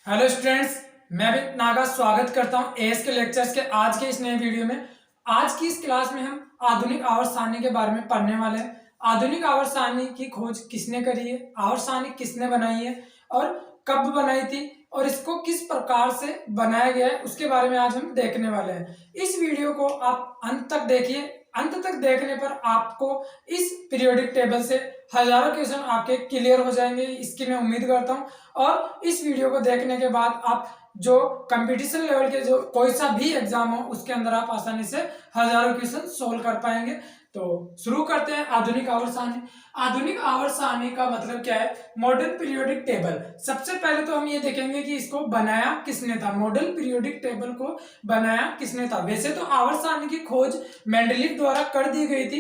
Hello students, मैं भी नागा स्वागत करता हूं एएस के लेक्चर्स के आज के इस नए वीडियो में। आज की इस क्लास में हम आधुनिक आवर्त सारणी के बारे में पढ़ने वाले हैं। आधुनिक आवर्त सारणी की खोज किसने करी है, आवर्त सारणी किसने बनाई है और कब बनाई थी और इसको किस प्रकार से बनाया गया है उसके बारे में आज हम देखने वाले हैं। इस वीडियो को आप अंत तक देखिए। अंत तक देखने पर आपको इस पीरियोडिक टेबल से हजारों क्वेश्चन आपके क्लियर हो जाएंगे, इसकी मैं उम्मीद करता हूं। और इस वीडियो को देखने के बाद आप जो कंपटीशन लेवल के जो कोई सा भी एग्जाम हो उसके अंदर आप आसानी से हजारों क्वेश्चन सोल्व कर पाएंगे। तो शुरू करते हैं आधुनिक आवर्त सारणी। आधुनिक आवर्त सारणी का मतलब क्या है? Modern periodic table. सबसे पहले तो हम ये देखेंगे कि इसको बनाया किसने था। मॉडर्न पीरियोडिक टेबल को बनाया किसने था? वैसे तो आवर्त सारणी की खोज मेंडलीव द्वारा कर दी गई थी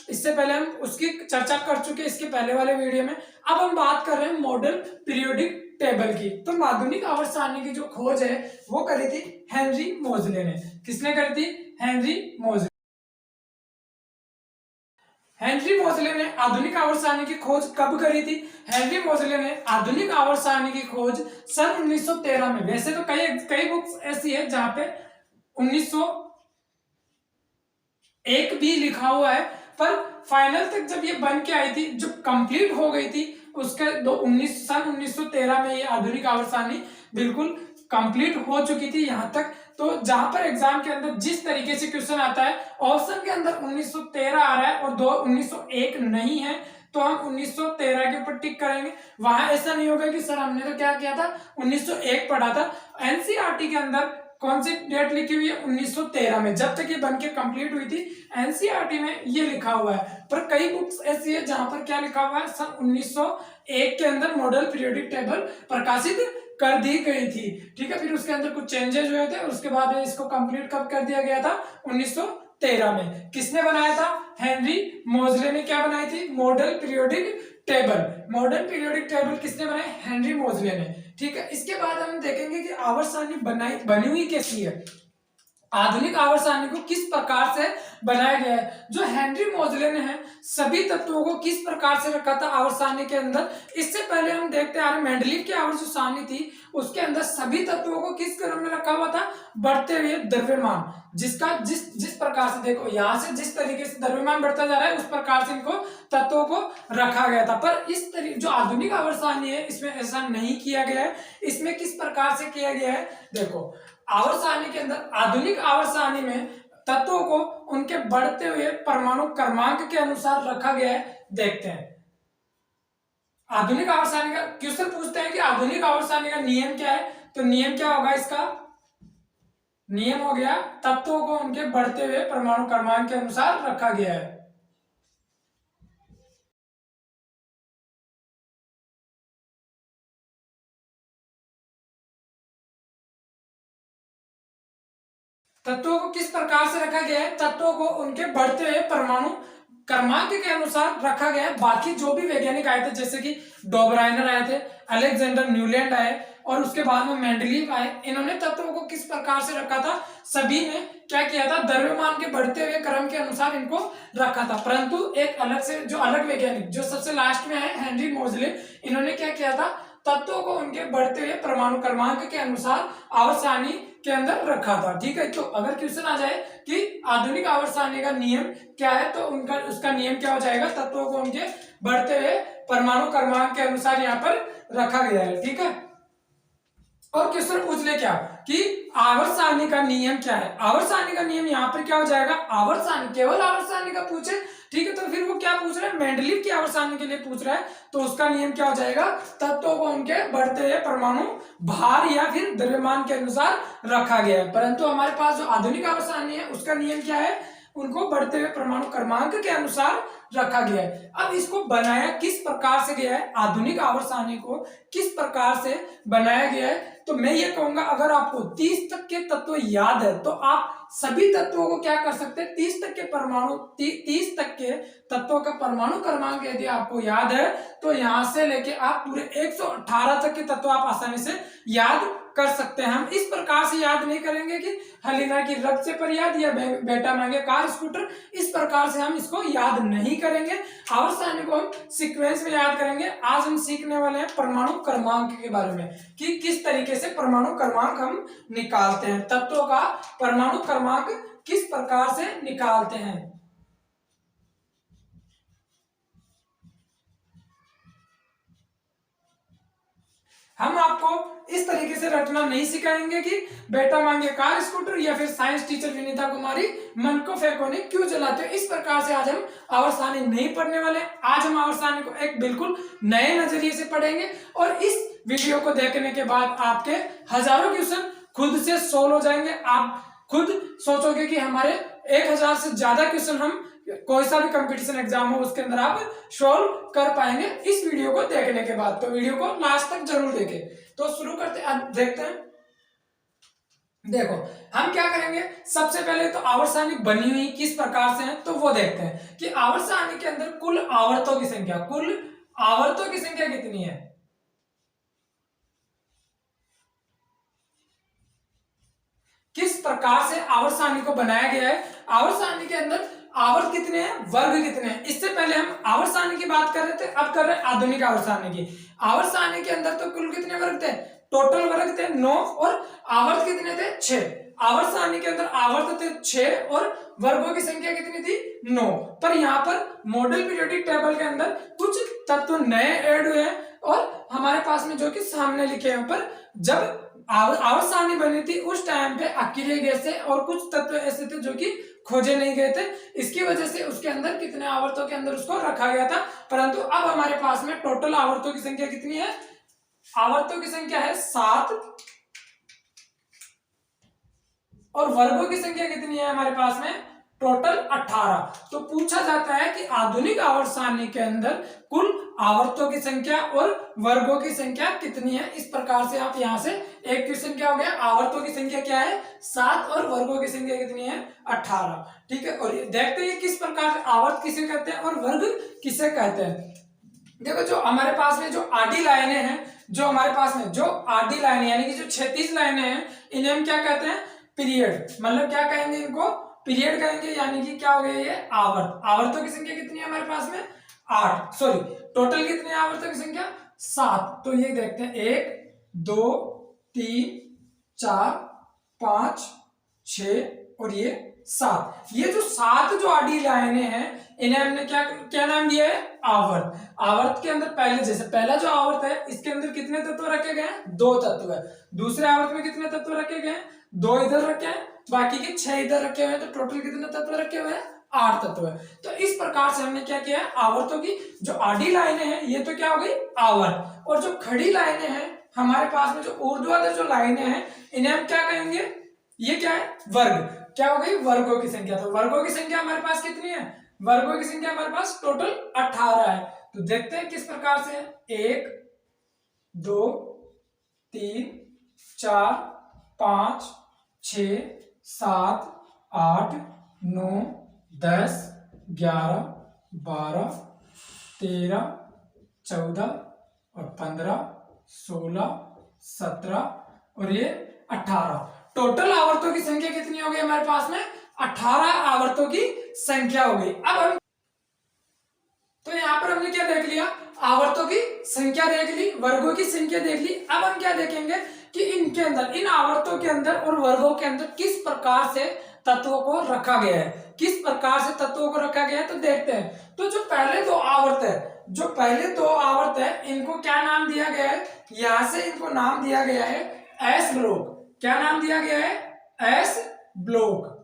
इससे पहले हम उसकी चर्चा कर चुके इसके पहले वाले वीडियो में। अब हम बात कर रहे हैं मॉडर्न पीरियोडिक टेबल की। तो आधुनिक आवर्त सारणी की जो खोज है वो करी थी हेनरी मोजले ने। किसने करी थी? हेनरी मोजले। हेनरी मोजले ने आधुनिक आवर्त सारणी की खोज कब करी थी? हेनरी मोजले ने आधुनिक आवर्त सारणी की खोज सन 1913 में। वैसे तो कई कई बुक्स ऐसी है जहां पे 1901 भी लिखा हुआ है, पर फाइनल तक जब ये बन के आई थी, जो कंप्लीट हो गई थी उसके सन 1913 में ये आधुनिक आवर्त सारणी बिल्कुल कंप्लीट हो चुकी थी यहाँ तक। तो जहां पर एग्जाम के अंदर जिस तरीके से क्वेश्चन आता है, ऑप्शन के अंदर 1913 आ रहा है और 1901 नहीं है, तो हम 1913 के ऊपर टिक करेंगे। वहां ऐसा नहीं होगा कि सर हमने तो क्या किया था 1901 पढ़ा था। एनसीईआरटी के अंदर कौन सी डेट लिखी हुई है? 1913 में, जब तक ये बन के कंप्लीट हुई थी एनसीईआरटी में ये लिखा हुआ है। पर कई बुक्स ऐसी है जहां पर क्या लिखा हुआ है? सन 1901 के अंदर मॉडल पीरियोडिक टेबल प्रकाशित कर दी गई थी। ठीक है, फिर उसके अंदर कुछ चेंजेस हुए थे, उसके बाद इसको कंप्लीट कब कर दिया गया था? 1913 में। किसने बनाया था? हेनरी मोजले ने। क्या बनाई थी? Model periodic table. Modern periodic table किसने बनाई? हेनरी मोजले ने। ठीक है, इसके बाद हम देखेंगे कि आवर्त सारणी बनी हुई कैसी है, आधुनिक आवर्त सारणी को किस प्रकार से बनाया गया है। जो हेनरी मोजले ने है सभी तत्वों को किस प्रकार से रखा था आवर्त सारणी के अंदर, इससे पहले हम देखते आ रहे मेंडलीव की आवर्त सारणी थी उसके अंदर सभी तत्वों को किस क्रम में रखा हुआ था? बढ़ते हुए द्रव्यमान। जिसका जिस प्रकार से देखो यहां से जिस तरीके से द्रव्यमान बढ़ता जा रहा है उस प्रकार से इनको तत्वों को रखा गया था। पर इस तरीके जो आधुनिक आवर्त सारणी है इसमें ऐसा नहीं किया गया है। इसमें किस प्रकार से किया गया है? देखो, आवर्त सारणी के अंदर आधुनिक आवर्त सारणी में तत्वों को उनके बढ़ते हुए परमाणु क्रमांक के अनुसार रखा गया है। देखते हैं आधुनिक आवर्त सारणी का क्वेश्चन पूछते हैं कि आधुनिक आवर्त सारणी का नियम क्या है। तो नियम क्या होगा? इसका नियम हो गया तत्वों को उनके बढ़ते हुए परमाणु क्रमांक के अनुसार रखा गया है। तत्वों को किस प्रकार से रखा गया है? तत्वों को उनके बढ़ते हुए परमाणु क्रमांक के अनुसार रखा गया है। बाकी जो भी वैज्ञानिक आए थे जैसे कि डोबराइनर आए थे, अलेक्जेंडर न्यूलैंड आए और उसके बाद में मेंडलीव आए, इन्होंने तत्वों को किस प्रकार से रखा था? सभी ने क्या किया था? द्रव्यमान के बढ़ते हुए क्रम के अनुसार इनको रखा था। परंतु एक अलग से जो अलग वैज्ञानिक जो सबसे लास्ट में है हेनरी मोजले, इन्होंने क्या किया था? तत्वों को उनके बढ़ते हुए परमाणु क्रमांक के अनुसार आवर्त सारणी के अंदर रखा था। ठीक है, तो अगर क्वेश्चन आ जाए कि आधुनिक आवर्त सारणी का नियम क्या है, तो उनका उसका नियम क्या हो जाएगा? तत्वों को उनके बढ़ते हुए परमाणु क्रमांक के अनुसार यहाँ पर रखा गया है। ठीक है, और क्वेश्चन पूछ ले क्या कि आवर्त सारणी का नियम क्या है। आवर्त सारणी का नियम यहाँ पर क्या हो जाएगा? आवर्त सारणी, केवल आवर्त सारणी का पूछे, ठीक है, तो फिर वो क्या पूछ रहा है? मेंडलीव की आवर्त सारणी के लिए पूछ रहा है, तो उसका नियम क्या हो जाएगा? तत्वों को उनके बढ़ते हुए परमाणु भार या फिर द्रव्यमान के अनुसार रखा गया है। परंतु हमारे पास जो आधुनिक आवर्त सारणी है उसका नियम क्या है? उनको बढ़ते हुए परमाणु क्रमांक के अनुसार रखा गया है। अब इसको बनाया किस प्रकार से गया है? आधुनिक आवर्त सारणी को किस प्रकार से बनाया गया है? तो मैं ये कहूंगा अगर आपको 30 तक के तत्व याद है तो आप सभी तत्वों को क्या कर सकते हैं? 30 तक के परमाणु 30 तक के तत्वों का परमाणु क्रमांक यदि आपको याद है तो यहां से लेके आप पूरे 118 तक के तत्व आप आसानी से याद कर सकते हैं। हम इस प्रकार से याद नहीं करेंगे कि हलीना की रब से पर याद या बेटा मांगे कार स्कूटर, इस प्रकार से हम इसको याद नहीं करेंगे। आवर्त सारणी को हम सीक्वेंस में याद करेंगे। आज हम सीखने वाले हैं परमाणु क्रमांक के बारे में कि किस तरीके से परमाणु क्रमांक हम निकालते हैं, तत्वों का परमाणु क्रमांक किस प्रकार से निकालते हैं। हम आपको इस तरीके से रटना नहीं सिखाएंगे कि बेटा मांगे कार स्कूटर या फिर साइंस टीचर विनीता कुमारी मन को फेंको ने क्यों जलाते हो, इस प्रकार से आज हम आवर्त सारणी नहीं पढ़ने वाले। आज हम आवर्त सारणी को एक बिल्कुल नए नजरिए से पढ़ेंगे और इस वीडियो को देखने के बाद आपके हजारों क्वेश्चन खुद से सोल्व हो जाएंगे। आप खुद सोचोगे कि हमारे 1000 से ज्यादा क्वेश्चन हम कोई सा भी कंपटीशन एग्जाम हो उसके अंदर आप सोल्व कर पाएंगे इस वीडियो को देखने के बाद। तो वीडियो को लास्ट तक जरूर देखें। तो शुरू करते देखते हैं। देखो हम क्या करेंगे, सबसे पहले तो आवर्त सारणी बनी हुई किस प्रकार से है तो वो देखते हैं कि आवर्त सारणी के अंदर कुल आवर्तों की संख्या कितनी है। किस प्रकार से आवर्त सारणी को बनाया गया है, आवर्त सारणी के अंदर आवर्त कितने हैं, वर्ग कितने हैं। इससे पहले हम आवर्त सारणी की बात कर रहे थे, अब कर रहे हैं आधुनिक आवर्त सारणी की। आवर्त सारणी के अंदर तो कुल कितने वर्ग थे, टोटल वर्ग थे 9 और आवर्त कितने थे 6। आवर्त सारणी के अंदर आवर्त थे 6 और वर्गों की संख्या कितनी थी 9। पर यहाँ पर मॉडल पीरियोडिक टेबल के अंदर कुछ तत्व नए ऐड हुए हैं और हमारे पास में जो कि सामने लिखे हैं। पर जब आवर्त सारणी बनी थी उस टाइम पे अकेले गए थे और कुछ तत्व ऐसे थे जो कि खोजे नहीं गए थे, इसकी वजह से उसके अंदर कितने आवर्तों के अंदर उसको रखा गया था। परंतु अब हमारे पास में टोटल आवर्तों की संख्या कितनी है, आवर्तों की संख्या है 7 और वर्गों की संख्या कितनी है हमारे पास में टोटल 18। तो पूछा जाता है कि आधुनिक आवर्त सारणी के अंदर कुल आवर्तों की संख्या और वर्गों की संख्या कितनी है। इस प्रकार से आप यहां से एक क्वेश्चन क्या हो गया, आवर्तों की संख्या क्या है 7 और वर्गों की संख्या कितनी है 18। ठीक है, और देखते हैं किस प्रकार से आवर्त किसे कहते हैं और वर्ग किसे कहते हैं। देखो जो हमारे पास में जो आडी लाइनें हैं, जो हमारे पास में जो आडी लाइनें यानी कि जो 36 लाइनें हैं, इन्हें हम क्या कहते हैं पीरियड, मतलब क्या कहेंगे इनको पीरियड कहेंगे, यानी कि क्या हो गया ये आवर्त। आवर्तों की संख्या कितनी है हमारे पास में 8, सॉरी टोटल कितनी है आवर्तों की संख्या 7। तो ये देखते हैं 1 2 3 4 5 6 और ये 7। ये जो 7 जो आडी लाइनें हैं इन्हें हमने क्या क्या नाम दिया है आवर्त। आवर्त के अंदर पहले जैसे पहला जो आवर्त है इसके अंदर कितने तत्व रखे गए हैं 2 तत्व है। दूसरे आवर्त में कितने तत्व रखे गए हैं 2 इधर रखे हैं, बाकी के 6 इधर रखे हुए हैं। तो टोटल कितने तत्व रखे हुए हैं 8 तत्व है। तो इस प्रकार से हमने क्या किया है आवर्तों की जो आडी लाइनें हैं ये तो क्या हो गई आवर्त, और जो खड़ी लाइनें हैं हमारे पास में जो ऊर्ध्वाधर जो लाइनें हैं इन्हें हम क्या कहेंगे, ये क्या है वर्ग। क्या हो गई वर्गों की संख्या। तो वर्गों की संख्या हमारे पास कितनी है, वर्गों की संख्या हमारे पास टोटल 18 है। तो देखते हैं किस प्रकार से 1 2 3 4 5 6 7 8 9 10 11 12 13 14 और 15 16 17 और ये 18। टोटल आवर्तों की संख्या कितनी हो गई हमारे पास में 18 आवर्तों की संख्या हो गई। अब हम तो यहां पर हमने क्या देख लिया, आवर्तों की संख्या देख ली, वर्गों की संख्या देख ली। अब हम क्या देखेंगे कि इनके अंदर इन आवर्तों के अंदर और वर्गों के अंदर किस प्रकार से तत्वों को रखा गया है, किस प्रकार से तत्वों को रखा गया है। तो देखते हैं। तो जो पहले दो आवर्त है, जो पहले दो आवर्त है इनको क्या नाम दिया गया है, यहां से इनको नाम दिया गया है एस ब्लॉक। क्या नाम दिया गया है एस ब्लॉक।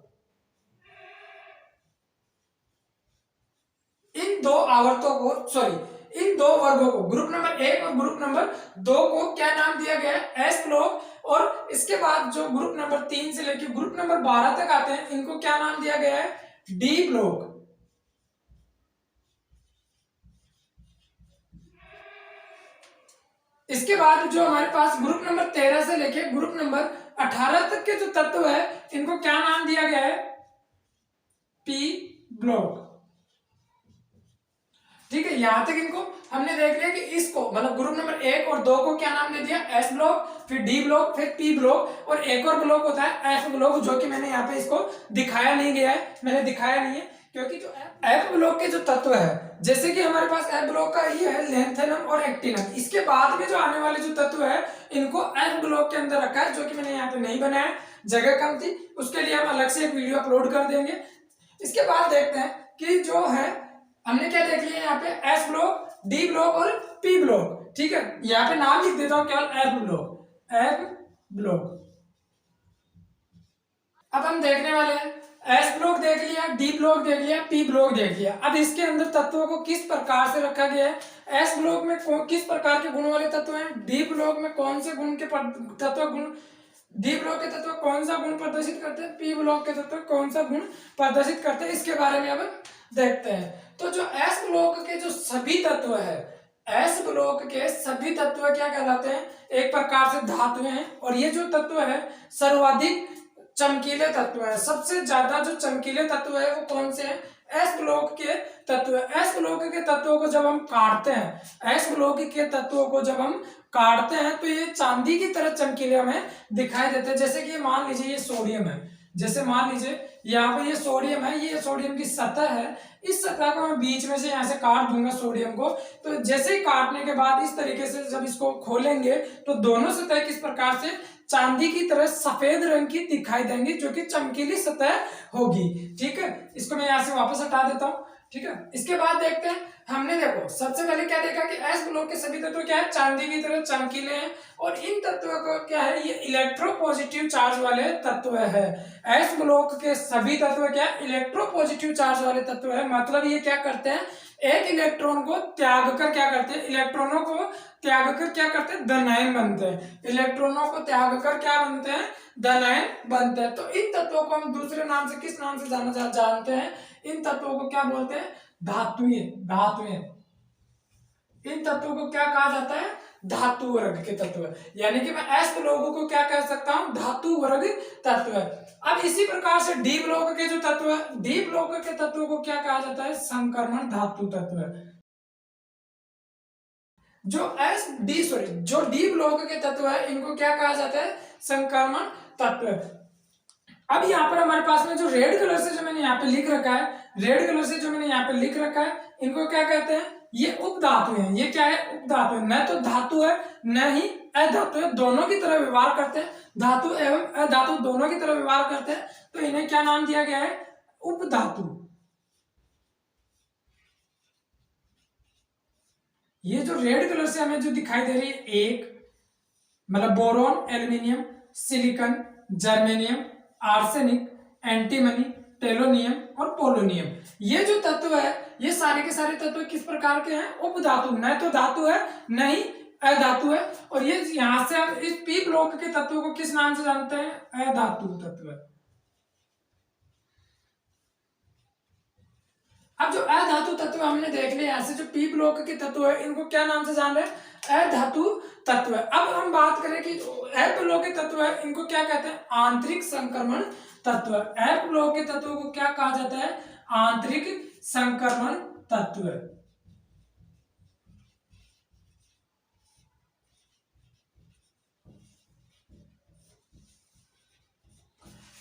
इन दो आवर्तों को सॉरी इन दो वर्गों को ग्रुप नंबर 1 और ग्रुप नंबर 2 को क्या नाम दिया गया है एस ब्लॉक। और इसके बाद जो ग्रुप नंबर 3 से लेकर ग्रुप नंबर 12 तक आते हैं इनको क्या नाम दिया गया है डी ब्लॉक। इसके बाद जो हमारे पास ग्रुप नंबर 13 से लेके ग्रुप नंबर 18 तक के जो तत्व है इनको क्या नाम दिया गया है पी ब्लॉक। ठीक है, यहाँ तक इनको हमने देख लिया कि इसको मतलब ग्रुप नंबर 1 और 2 को क्या नाम दे दिया, एस ब्लॉक, फिर डी ब्लॉक, फिर पी ब्लॉक, और एक और ब्लॉक होता है एफ ब्लॉक, जो कि मैंने यहाँ पे इसको दिखाया नहीं गया है, मैंने दिखाया नहीं है क्योंकि जो एफ ब्लॉक के जो तत्व है, जैसे कि हमारे पास एफ ब्लॉक का ये है लेंथेनम और एक्टिनम, इसके बाद में जो आने वाले जो तत्व है इनको एफ ब्लॉक के अंदर रखा है, जो कि मैंने यहाँ पे नहीं बनाया, जगह कम थी, उसके लिए हम अलग से एक वीडियो अपलोड कर देंगे। इसके बाद देखते हैं कि जो है हमने क्या देख लिया यहाँ पे, एस ब्लॉक, डी ब्लॉक और पी ब्लॉक। ठीक है, यहाँ पे नाम लिख देता हूं केवल एफ ब्लॉक, एफ ब्लॉक। अब हम देखने वाले हैं, एस ब्लॉक देख लिया, डी ब्लॉक देख लिया, पी ब्लॉक देख लिया। अब इसके अंदर तत्वों को किस प्रकार से रखा गया है, एस ब्लॉक में किस प्रकार के गुण वाले तत्व हैं, डी ब्लॉक में कौन से गुण के तत्व गुण, डी ब्लॉक के तत्व कौन सा गुण प्रदर्शित करते हैं, पी ब्लॉक के तत्व कौन सा गुण प्रदर्शित करते हैं, इसके बारे में अब देखते हैं। तो जो एस ब्लॉक के जो सभी तत्व है, एस ब्लॉक के सभी तत्व क्या कहलाते हैं, एक प्रकार से धातु हैं, और ये जो तत्व है सर्वाधिक चमकीले तत्व है। सबसे ज्यादा जो चमकीले तत्व है वो कौन से हैं, एस ब्लॉक के तत्व। एस ब्लॉक के तत्वों को जब हम काटते हैं, एस ब्लॉक के तत्वों को जब हम काटते हैं तो ये चांदी की तरह चमकीले हमें दिखाई देते हैं। जैसे कि मान लीजिए ये सोडियम है, जैसे मान लीजिए यहाँ पे ये सोडियम है, ये सोडियम की सतह है, इस सतह को मैं बीच में से यहाँ से काट दूंगा सोडियम को, तो जैसे ही काटने के बाद इस तरीके से जब इसको खोलेंगे तो दोनों सतह किस प्रकार से चांदी की तरह सफेद रंग की दिखाई देंगी, जो कि चमकीली सतह होगी। ठीक है, इसको मैं यहाँ से वापस हटा देता हूँ। ठीक है, इसके बाद देखते हैं, हमने देखो सबसे पहले क्या देखा कि एस ब्लॉक के सभी तत्व क्या है, चांदी की तरह चमकीले हैं, और इन तत्वों को क्या है, ये इलेक्ट्रोपॉजिटिव चार्ज वाले तत्व है। एस ब्लॉक के सभी तत्व क्या है, इलेक्ट्रोपॉजिटिव चार्ज वाले तत्व है। मतलब ये क्या करते हैं, एक इलेक्ट्रॉन को त्याग कर क्या करते हैं, इलेक्ट्रॉनों को त्याग कर क्या करते हैं, धनायन बनते हैं। इलेक्ट्रॉनों को त्याग कर क्या बनते हैं, धनायन बनते हैं। तो इन तत्वों को हम दूसरे नाम से किस नाम से जानते हैं, इन तत्वों को क्या बोलते हैं, धातुएं। धातुएं, इन तत्वों को क्या कहा जाता है, धातु वर्ग के तत्व। यानी कि मैं एस ब्लॉक को क्या कह सकता हूं, धातु वर्ग तत्व। अब इसी प्रकार से डी ब्लॉक के जो तत्व है, डी ब्लॉक के तत्वों को क्या कहा जाता है, संक्रमण धातु तत्व। जो डी ब्लॉक के तत्व है इनको क्या कहा जाता है, संक्रमण तत्व। अब यहाँ पर हमारे पास में जो रेड कलर से जो मैंने यहाँ पे लिख रखा है, रेड कलर से जो मैंने यहाँ पे लिख रखा है, इनको क्या कहते हैं, ये उपधातु हैं। ये क्या है, उपधातु है, न तो धातु है न ही अधातु है, दोनों की तरह व्यवहार करते हैं, धातु एवं अधातु दोनों की तरह व्यवहार करते हैं, तो इन्हें क्या नाम दिया गया है, उपधातु। ये जो रेड कलर से हमें जो दिखाई दे रही है, एक मतलब boron, aluminium, silicon, germanium, arsenic, antimony, tellurium और पोलोनियम, ये जो तत्व है ये सारे के सारे तत्व किस प्रकार के हैं, उपधातु। न तो धातु है न ही अधातु है, और ये यहां से हम इस पी ब्लॉक के तत्वों को किस नाम से जानते हैं, अधातु तत्व। अब जो अधातु तत्व हमने देख लिया, यहाँ से जो पी ब्लॉक के तत्व है इनको क्या नाम से जान रहे हैं, अधातु तत्व है। अब हम बात करें कि एफ ब्लॉक के तत्व है इनको क्या कहते हैं, आंतरिक संक्रमण तत्व। एफ ब्लॉक के तत्वों को क्या कहा जाता है, आंतरिक संक्रमण तत्व।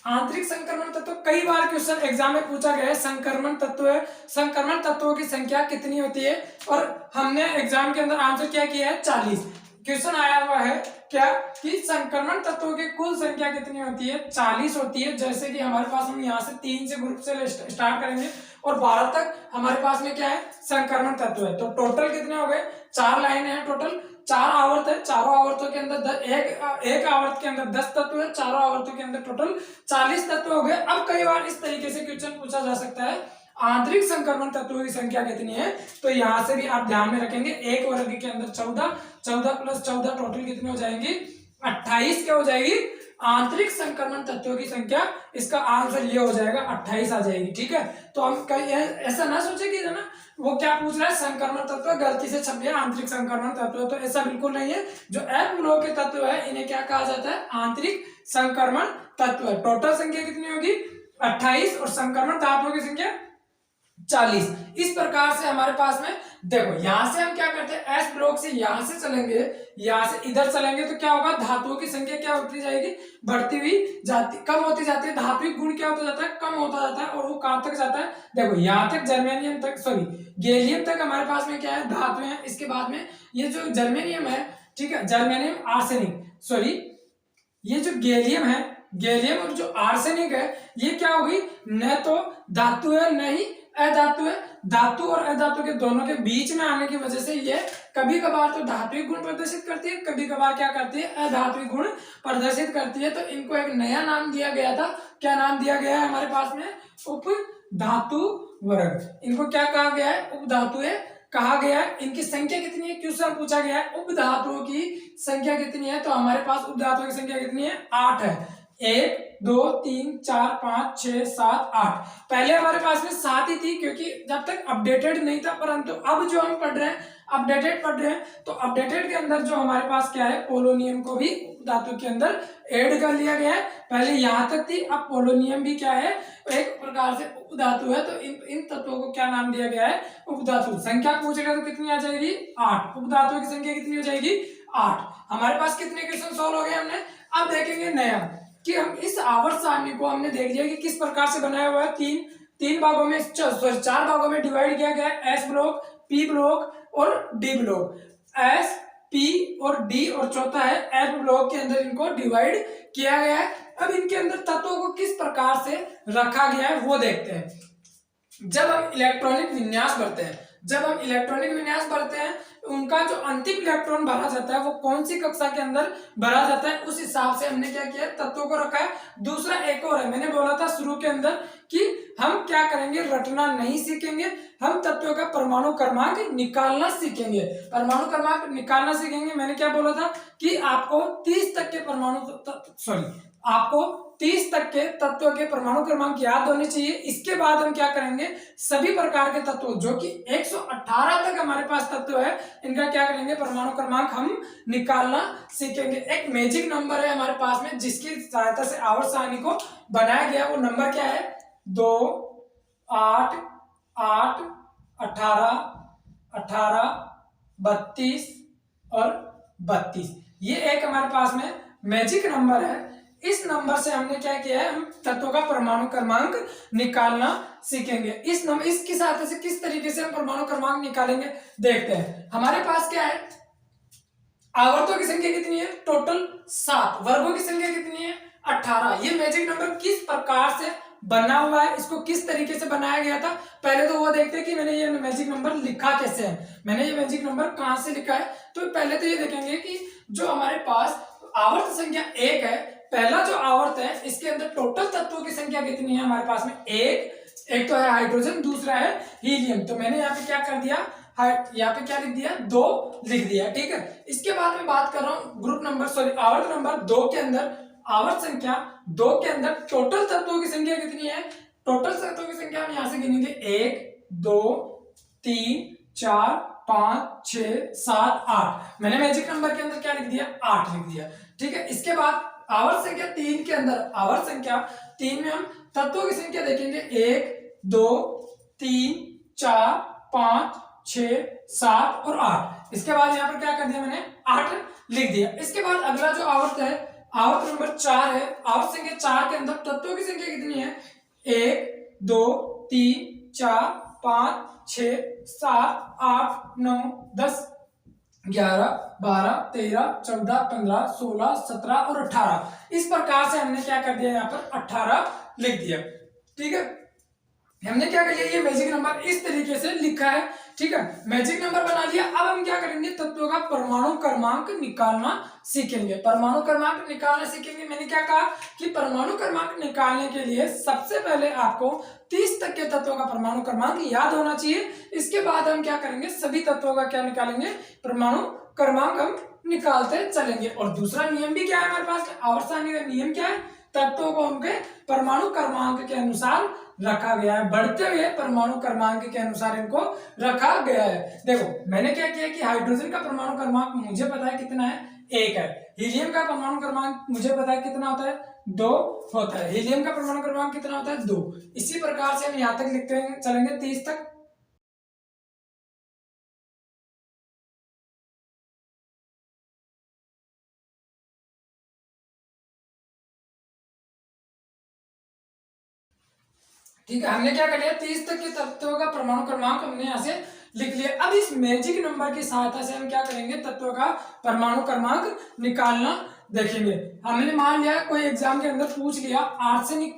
आंतरिक संक्रमण तत्व कई बार क्वेश्चन एग्जाम में पूछा गया है, संक्रमण तत्व है, संक्रमण तत्वों की संख्या कितनी होती है, और हमने एग्जाम के अंदर आंसर क्या किया है, 40। क्वेश्चन आया हुआ है क्या कि संक्रमण तत्वों की कुल संख्या कितनी होती है, 40 होती है। जैसे कि हमारे पास हम यहाँ से 3 से ग्रुप से स्टार्ट करेंगे और 12 तक हमारे पास में क्या है, संक्रमण तत्व है। तो टोटल कितने हो गए, 4 लाइन है टोटल, 4 आवर्त है, चारों आवर्तों के अंदर एक आवर्त के अंदर 10 तत्व है, चारों आवर्तों के अंदर टोटल 40 तत्व हो गए। अब कई बार इस तरीके से क्वेश्चन पूछा जा सकता है, आंतरिक संक्रमण तत्वों की संख्या कितनी है, तो यहां से भी आप ध्यान में रखेंगे, एक वर्ग के अंदर 14, 14 प्लस 14 टोटल कितनी हो जाएंगी, 28 क्या हो जाएगी, आंतरिक संक्रमण तत्वों की संख्या। इसका आंसर ये हो जाएगा 28 आ जाएगी। ठीक है, तो हम ऐसा ना सोचे कि ना वो क्या पूछ रहा है, संक्रमण तत्व, गलती से छप गया आंतरिक संक्रमण तत्व, तो ऐसा बिल्कुल नहीं है। जो एफ ब्लॉक के तत्व है इन्हें क्या कहा जाता है, आंतरिक संक्रमण तत्व। टोटल संख्या कितनी होगी, 28, और संक्रमण तत्वों की संख्या 40। इस प्रकार से हमारे पास में देखो, यहां से हम क्या करते हैं, एस ब्लॉक से यहां से चलेंगे, यहां से इधर चलेंगे तो क्या होगा, धातुओं की संख्या क्या होती जाएगी, बढ़ती हुई जाती, कम होती जाती है, धात्विक गुण क्या होता जाता है, कम होता जाता है। और वो कहां तक जाता है, देखो यहां तक जर्मेनियम तक, सॉरी गैलियम तक हमारे पास में क्या है, धातु है। इसके बाद में ये जो जर्मेनियम है, ठीक है, जर्मेनियम आर्सेनिक, सॉरी ये जो गैलियम है, गैलियम और जो आर्सेनिक है, ये क्या होगी, न तो धातु है न ही अधातु है। धातु और अधातु के दोनों के बीच में आने की वजह से ये कभी कभार तो धात्विक गुण प्रदर्शित करती है, कभी कभार क्या करती है, अधात्विक गुण प्रदर्शित करती है। तो इनको एक नया नाम दिया गया था, क्या नाम दिया गया है हमारे पास में, उप धातु वर्ग। इनको क्या कहा गया है, उप धातुएं कहा गया है। इनकी संख्या कितनी है, क्वेश्चन पूछा गया है, उप धातुओं की संख्या कितनी है, तो हमारे पास उप धातुओं की संख्या कितनी है, 8 है। 1 2 3 4 5 6 7 8। पहले हमारे पास में 7 ही थी, क्योंकि जब तक अपडेटेड नहीं था, परंतु अब जो हम पढ़ रहे हैं अपडेटेड पढ़ रहे हैं, तो अपडेटेड के अंदर जो हमारे पास क्या है, पोलोनियम को भी धातु के अंदर ऐड कर लिया गया है। पहले यहां तक थी, अब पोलोनियम भी क्या है, एक प्रकार से उपधातु है। तो इन तत्वों को क्या नाम दिया गया है, उपधातु। संख्या पूछेगा तो कितनी आ जाएगी, 8। उपधातुओं की संख्या कितनी हो जाएगी, 8। हमारे पास कितने क्वेश्चन सॉल्व हो गए हमने। अब देखेंगे नया कि हम इस आवर्त सारणी को हमने देख लिया कि किस प्रकार से बनाया हुआ है। तीन भागों में, सॉरी 4 भागों में डिवाइड किया गया है, एस ब्लॉक, पी ब्लॉक और डी ब्लॉक। एस, पी और डी, और चौथा है एफ ब्लॉक के अंदर इनको डिवाइड किया गया है। अब इनके अंदर तत्वों को किस प्रकार से रखा गया है वो देखते हैं। जब हम इलेक्ट्रॉनिक विन्यास भरते हैं, उनका जो अंतिम इलेक्ट्रॉन भरा जाता है वो कौन सी कक्षा के अंदर भरा जाता है, उस हिसाब से हमने क्या किया, तत्वों को रखा है। दूसरा एक और है, मैंने बोला था शुरू के अंदर कि हम क्या करेंगे, रटना नहीं सीखेंगे, हम तत्वों का परमाणु क्रमांक निकालना सीखेंगे। परमाणु क्रमांक निकालना सीखेंगे, मैंने क्या बोला था कि आपको 30 तक के आपको 30 तक के तत्वों के परमाणु क्रमांक याद होने चाहिए। इसके बाद हम क्या करेंगे, सभी प्रकार के तत्वों जो कि 118 तक हमारे पास तत्व है, इनका क्या करेंगे, परमाणु क्रमांक हम निकालना सीखेंगे। एक मैजिक नंबर है हमारे पास में, जिसकी सहायता से आवर्त सारणी को बनाया गया। वो नंबर क्या है, 2 8 8 18 18 32 और 32। ये एक हमारे पास में मैजिक नंबर है। इस नंबर से हमने क्या किया है, हम तत्वों का परमाणु क्रमांक निकालना सीखेंगे। इसकी सहायता से किस तरीके से हम परमाणु क्रमांक निकालेंगे देखते हैं। हमारे पास क्या है, आवर्तों की संख्या कितनी है, टोटल 7। वर्गों की संख्या कितनी है, 18। ये मैजिक नंबर किस प्रकार से बना हुआ है, इसको किस तरीके से बनाया गया था, पहले तो वो देखते हैं कि मैंने ये मैजिक नंबर लिखा कैसे है, मैंने ये मैजिक नंबर कहां से लिखा है। तो पहले तो ये देखेंगे कि जो हमारे पास आवर्त संख्या 1 है, पहला जो आवर्त है, इसके अंदर टोटल तत्वों की संख्या कितनी है हमारे पास में, एक तो है हाइड्रोजन, दूसरा है हीलियम। तो मैंने यहाँ पे क्या कर दिया, यहाँ पे क्या लिख दिया, 2 लिख दिया, ठीक है। इसके बाद मैं बात कर रहा हूँ ग्रुप नंबर, सॉरी आवर्त नंबर 2 के अंदर, आवर्त संख्या 2 के अंदर टोटल तत्वों की संख्या कितनी है। टोटल तत्वों की संख्या हम यहां से गिनेंगे 1 2 3 4 5 6 7 8। मैंने मैजिक नंबर के अंदर क्या लिख दिया, 8 लिख दिया, ठीक है। इसके बाद आवर्त संख्या 3 के अंदर, आवर्त संख्या 3 में हम तत्वों की संख्या देखेंगे 1 2 3 4 5 6 7 और 8। इसके बाद यहाँ पर क्या कर दिया मैंने, 8 लिख दिया। इसके बाद अगला जो आवर्त है, आवर्त नंबर 4 है। आवर्त संख्या 4 के अंदर तत्वों की संख्या कितनी है, 1 2 3 4 5 6 7 8 9 10 11 12 13 14 15 16 17 और 18। इस प्रकार से हमने क्या कर दिया, यहाँ पर 18 लिख दिया, ठीक है। हमने क्या कर लिया, ये मैजिक नंबर इस तरीके से लिखा है, ठीक है। मैजिक नंबर बना लिया। अब हम क्या करेंगे, तत्वों का परमाणु क्रमांक निकालना सीखेंगे। परमाणु क्रमांक निकालना सीखेंगे। मैंने क्या कहा कि परमाणु क्रमांक निकालने के लिए सबसे पहले आपको 30 तक के तत्वों का परमाणु क्रमांक याद होना चाहिए। इसके बाद हम क्या करेंगे, सभी तत्वों का क्या निकालेंगे, परमाणु क्रमांक हम निकालते चलेंगे। और दूसरा नियम भी क्या है हमारे पास, आवर्त सारणी का नियम क्या है, तत्वों को उनके परमाणु क्रमांक के अनुसार रखा गया है, बढ़ते हुए परमाणु क्रमांक के अनुसार इनको रखा गया है। देखो मैंने क्या किया कि हाइड्रोजन का परमाणु क्रमांक मुझे पता है कितना है, 1 है। हीलियम का परमाणु क्रमांक मुझे पता है कितना होता है, 2 होता है। हीलियम का परमाणु क्रमांक कितना होता है, 2। इसी प्रकार से हम यहाँ तक लिखते चलेंगे 30 तक। ठीक है, हमने क्या कर लिया, 30 तक के तत्वों का परमाणु क्रमांक हमने यहाँ से लिख लिया। अब इस मैजिक नंबर की सहायता से हम क्या करेंगे, तत्वों का परमाणु क्रमांक निकालना देखेंगे। हमने मान लिया कोई एग्जाम के अंदर पूछ लिया आर्सेनिक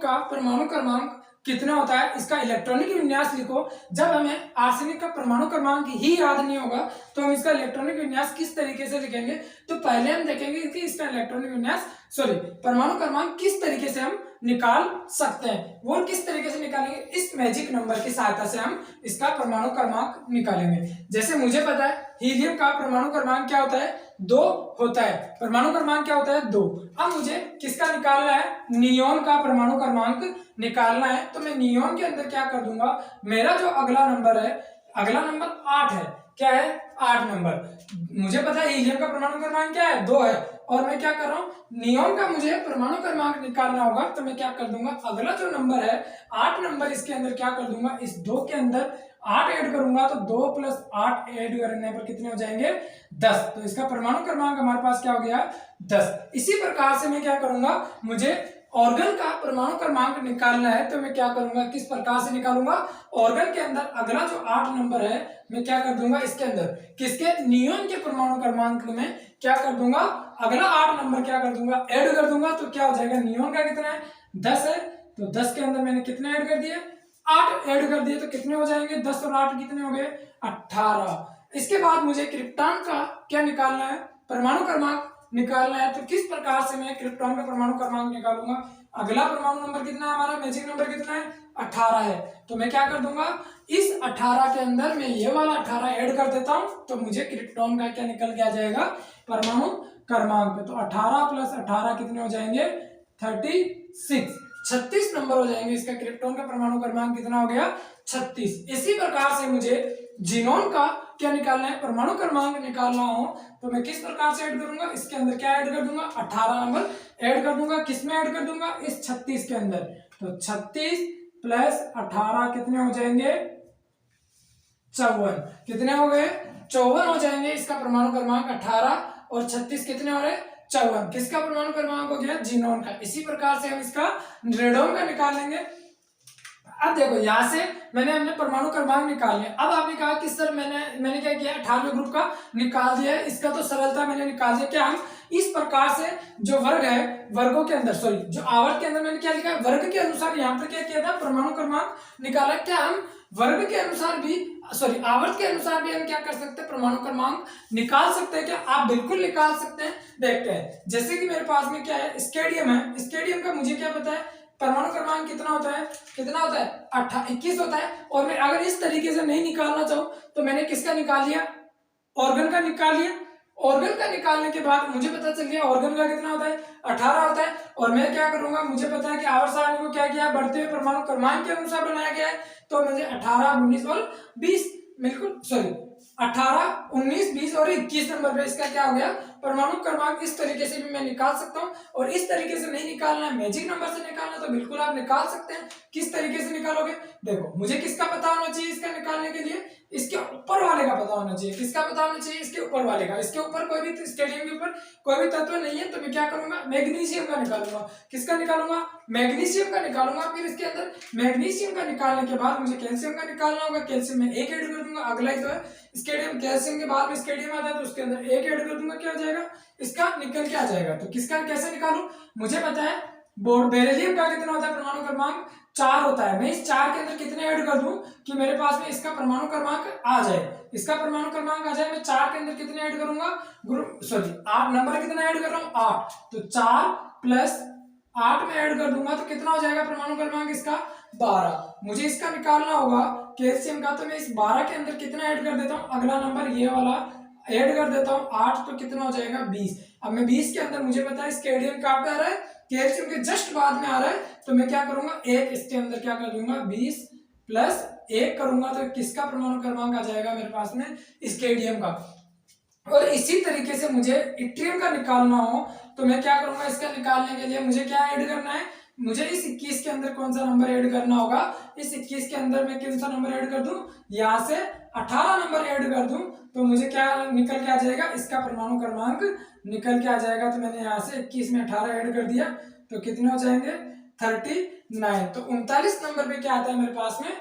का परमाणु क्रमांक कितना होता है, इसका इलेक्ट्रॉनिक विन्यास लिखो। जब हमें आर्सेनिक का परमाणु क्रमांक ही याद नहीं होगा तो हम इसका इलेक्ट्रॉनिक विन्यास किस तरीके से लिखेंगे, तो पहले हम देखेंगे कि इसका इलेक्ट्रॉनिक विन्यास परमाणु क्रमांक किस तरीके से हम निकाल सकते हैं। वो किस तरीके से निकालेंगे, इस मैजिक नंबर की सहायता से हम इसका परमाणु क्रमांक निकालेंगे। जैसे मुझे पता है हीलियम का परमाणु क्रमांक क्या होता है, 2 होता है। परमाणु क्रमांक क्या होता है, 2। अब मुझे किसका निकालना है, नियोन का परमाणु क्रमांक निकालना है। तो मैं नियोन के अंदर क्या कर दूंगा, मेरा जो अगला नंबर है, अगला नंबर 8 है। क्या है, 8 नंबर। मुझे पता है हीलियम का परमाणु क्रमांक क्या है, 2 है। और मैं क्या कर रहा हूँ, नियोन का मुझे परमाणु क्रमांक निकालना होगा। तो मैं क्या कर दूंगा, अगला जो नंबर है 8 नंबर, इसके अंदर क्या कर दूंगा, इस 2 के अंदर 8 ऐड करूंगा। तो 2 + 8 ऐड करने पर कितने हो जाएंगे, 10। तो इसका परमाणु क्रमांक हमारे पास क्या हो गया, 10। इसी प्रकार से मैं क्या करूंगा, मुझे ऑर्गन का परमाणु क्रमांक निकालना है। तो मैं क्या करूंगा, किस प्रकार से निकालूंगा, ऑर्गन के अंदर अगला जो 8 नंबर है मैं क्या कर दूंगा, इसके अंदर किसके, नियोन के परमाणु क्रमांक में क्या कर दूंगा, अगला 8 नंबर क्या कर दूंगा, ऐड कर दूंगा। तो क्या हो जाएगा, नियोन का कितना है, 10 है। तो 10 के अंदर मैंने कितने ऐड कर दिए, 8 ऐड कर दिए। तो कितने हो जाएंगे, 10 और 8 कितने हो गए, 18। इसके बाद मुझे क्रिप्टॉन का क्या निकालना है, परमाणु क्रमांक निकालना है। तो किस प्रकार से मैं क्रिप्टॉन का परमाणु क्रमांक निकालूंगा, अगला परमाणु नंबर कितना है, हमारा मैजिक नंबर कितना है, 18 है। तो मैं क्या कर दूंगा, इस 18 के अंदर मैं ये वाला 18 ऐड कर देता हूं। तो मुझे क्रिप्टॉन का क्या निकल के आ जाएगा, परमाणु क्रमांक। तो 18 + 18 कितने हो जाएंगे, 36। 36 नंबर हो जाएंगे। इसका क्रिप्टॉन का परमाणु क्रमांक कितना हो गया, 36। इसी प्रकार से मुझे जीनोन का क्या निकालना है, परमाणु क्रमांक निकालना हो। तो मैं किस प्रकार से ऐड करूंगा, इसके अंदर क्या ऐड कर दूंगा, 18 नंबर ऐड कर दूंगा। किसमें ऐड कर दूंगा, इस 36 के अंदर। तो 36 + 18 कितने हो जाएंगे, 54। कितने हो गए, 54 हो जाएंगे। इसका परमाणु क्रमांक 18 और 36 कितने हो रहे, 54। किसका परमाणु क्रमांक हो गया, जीनोन का। इसी प्रकार से हम इसका रेडोन का निकाल लेंगे। अब देखो यहाँ से हमने परमाणु क्रमांक निकाल लिया। अब आपने कहा कि सर मैंने क्या किया, 18वें ग्रुप का निकाल दिया है, इसका तो सरलता मैंने निकाल दिया। क्या हम इस प्रकार से जो वर्ग है, वर्गों के अंदर जो आवर्त के अंदर मैंने क्या लिखा है, वर्ग के अनुसार यहाँ पर क्या किया था, परमाणु क्रमांक निकाला। क्या हम वर्ग के अनुसार भी आवर्त के अनुसार भी हम क्या कर सकते हैं, परमाणु क्रमांक निकाल सकते हैं। क्या आप बिल्कुल निकाल सकते हैं। देखते हैं, जैसे कि मेरे पास में क्या है, स्केडियम है। स्केडियम का मुझे क्या पता है, परमाणु क्रमांक कितना होता है, 21 होता है। और मैं अगर इस तरीके से नहीं निकालना चाहूं तो मैंने किसका निकाल लिया, ऑर्गन का निकाल लिया। ऑर्गन का निकालने के बाद मुझे पता चल गया ऑर्गन का कितना होता है, 18 होता है। और मैं क्या करूंगा, मुझे पता है कि आवर्त सारणी को क्या किया, बढ़ते हुए परमाणु क्रमांक के अनुसार बनाया गया है। तो मुझे 18, 19 और 20 बिल्कुल 18, 19, 20 और 21 नंबर पे इसका क्या हो गया, परमाणु क्रमांक। इस तरीके से भी मैं निकाल सकता हूं। और इस तरीके से नहीं निकालना है, मैजिक नंबर से निकालना, तो बिल्कुल आप निकाल सकते हैं। किस तरीके से निकालोगे, देखो मुझे किसका पता होना चाहिए इसका निकालने के लिए, इसके ऊपर वाले का पता होना चाहिए। किसका पता होना चाहिए, इसके ऊपर वाले का। इसके ऊपर कोई भी, स्टेडियम के ऊपर कोई भी तत्व नहीं है। तो मैं क्या करूंगा, मैग्नीशियम का निकालूंगा। किसका निकालूंगा, मैग्नीशियम का निकालूंगा। फिर इसके अंदर मैग्नीशियम का निकालने के बाद मुझे कैल्शियम का निकालना होगा। कैल्शियम में 1 ऐड कर दूंगा, अगला ही तो है स्केडियम। कैल्शियम के बाद में स्केडियम आता है, तो उसके अंदर 1 ऐड कर दूंगा। क्या हो जाएगा, इसका निकल के आ जाएगा। तो किसका कैसे निकालूं, मुझे पता है बेरिलियम का कितना होता है, परमाणु क्रमांक 4 होता है। मैं इस 4 के अंदर कितने ऐड कर दूं कि मेरे पास में इसका परमाणु क्रमांक आ जाए, इसका परमाणु क्रमांक आ जाए। मैं 4 के अंदर कितने ऐड करूंगा, 8 नंबर कितना ऐड कर रहा हूं, 8। तो 4 + 8 में ऐड कर दूंगा तो कितना हो जाएगा परमाणु क्रमांक इसका, 12। मुझे इसका निकालना होगा कैल्शियम का। तो मैं इस 12 के अंदर कितना ऐड कर देता हूँ, अगला नंबर ये वाला ऐड कर देता हूँ, 8। तो कितना हो जाएगा, 20। अब मैं 20 के अंदर मुझे पता है स्केडियम कहाँ पे आ रहा है, कैल्शियम के जस्ट बाद में आ रहा है। तो मैं क्या करूंगा, 1 इसके अंदर क्या कर दूंगा, 20 + 1 करूंगा। तो किसका परमाणु क्रमांक आ जाएगा मेरे पास में, स्केडियम का। और इसी तरीके से मुझे इट्रियम का निकालना हो तो मैं क्या करूंगा, इसका निकालने के लिए मुझे क्या ऐड करना है, मुझे इस 21 के अंदर कौन सा नंबर ऐड करना होगा, इस 21 के अंदर मैं कौन सा नंबर ऐड कर दूं, यहाँ से 18 नंबर ऐड कर दूं तो मुझे क्या निकल के आ जाएगा, इसका परमाणु क्रमांक निकल के आ जाएगा। तो मैंने यहाँ से 21 में 18 ऐड कर दिया तो कितने हो जाएंगे 39। तो 39 नंबर पे क्या आता है मेरे पास में,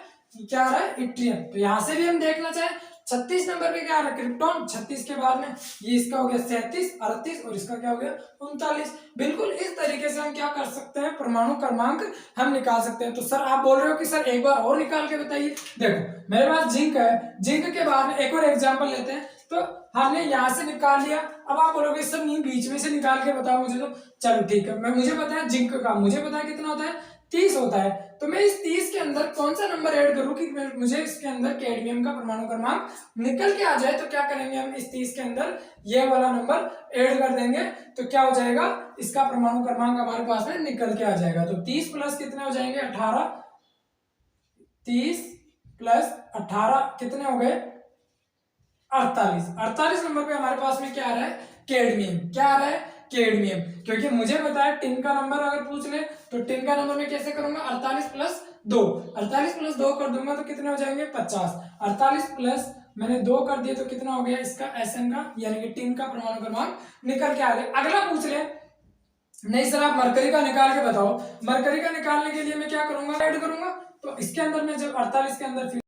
क्या आ रहा है इट्रियम। तो यहाँ से भी हम देखना चाहें 36 नंबर पे क्या आ रहा है क्रिप्टॉन, 36 के बाद में ये इसका हो गया 37, 38 और इसका क्या हो गया 39। बिल्कुल इस तरीके से हम क्या कर सकते हैं, परमाणु क्रमांक हम निकाल सकते हैं। तो सर आप बोल रहे हो कि सर एक बार और निकाल के बताइए। देखो मेरे पास जिंक है, जिंक के बाद में एक और एग्जाम्पल लेते हैं। तो हमने यहाँ से निकाल लिया, अब आप बोलोगे सर नहीं बीच में से निकाल के बताओ मुझे। तो चलो ठीक है, मैं मुझे पता है जिंक का मुझे पता है कितना होता है 30 होता है। तो मैं इस 30 के अंदर कौन सा नंबर ऐड करूं कि मुझे इसके अंदर कैडमियम का परमाणु क्रमांक निकल के आ जाए। तो क्या करेंगे हम इस 30 के अंदर ये वाला नंबर ऐड कर देंगे तो क्या हो जाएगा, इसका परमाणु क्रमांक हमारे पास में निकल के आ जाएगा। तो 30 प्लस कितने हो जाएंगे 18, 30 प्लस 18 कितने हो गए 48। 48 नंबर पे हमारे पास में क्या आ रहा है कैडमियम, क्या आ रहा है कैडमियम। क्योंकि मुझे पता है टिन का नंबर अगर पूछ ले तो टिन का नंबर मैं कैसे करूंगा 48 प्लस 2, 48 प्लस 2 कर दूंगा तो कितने हो जाएंगे 50। 48 प्लस मैंने 2 कर दिए तो कितना हो गया इसका एसएन का यानी कि टिन का परमाणु क्रमांक निकल के आ गया। अगला पूछ ले नहीं सर आप मरकरी का निकाल के बताओ। मरकरी का निकालने के लिए मैं क्या करूंगा ऐड करूंगा। तो इसके अंदर मैं जब 48 के अंदर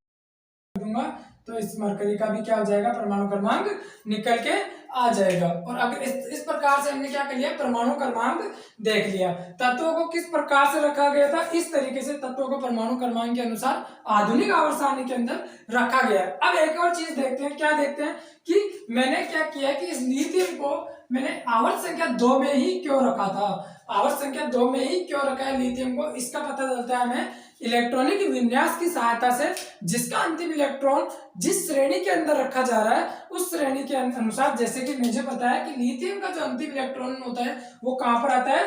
दूंगा तो इस मरकरी का भी क्या हो जाएगा परमाणु क्रमांक निकल के आ जाएगा। और अगर इस प्रकार से हमने क्या कर लिया परमाणु क्रमांक देख लिया। तत्वों को किस प्रकार से रखा गया था, इस तरीके से तत्वों को परमाणु क्रमांक के अनुसार आधुनिक आवर्त सारणी के अंदर रखा गया है। अब एक और चीज देखते हैं, क्या देखते हैं कि मैंने क्या किया कि इस लिथियम को मैंने आवर्त संख्या 2 में ही क्यों रखा था। आवर्त संख्या 2 में ही क्यों रखा है लिथियम को, इसका पता चलता है हमें इलेक्ट्रॉनिक विन्यास की सहायता से। जिसका अंतिम इलेक्ट्रॉन जिस श्रेणी के अंदर रखा जा रहा है उस श्रेणी के अनुसार, जैसे कि मुझे पता है कि लिथियम का जो अंतिम इलेक्ट्रॉन होता है वो कहां पर आता है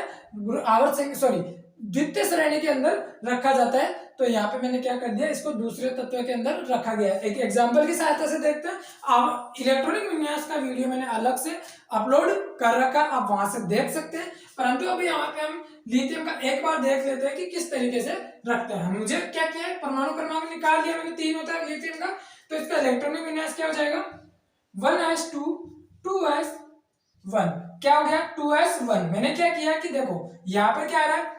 आवर्त संख्या सॉरी द्वितीय श्रेणी के अंदर रखा जाता है। तो यहाँ पे मैंने क्या कर दिया इसको दूसरे तत्व के अंदर रखा गया है। एक एग्जांपल की सहायता से देखते हैं। आप इलेक्ट्रॉनिक विन्यास का वीडियो मैंने अलग से अपलोड कर रखा, आप वहां से देख सकते हैं। परंतु अभी यहाँ पे हम लिथियम का एक बार देख लेते हैं कि किस तरीके से रखते हैं। मुझे क्या किया है परमाणु क्रमांक निकाल लिया मैंने, 3 होता है लिथियम का। तो इसका इलेक्ट्रॉनिक विन्यास क्या हो जाएगा 1s2 2s1 क्या हो गया 2s1। मैंने क्या किया कि देखो यहाँ पर क्या आ रहा है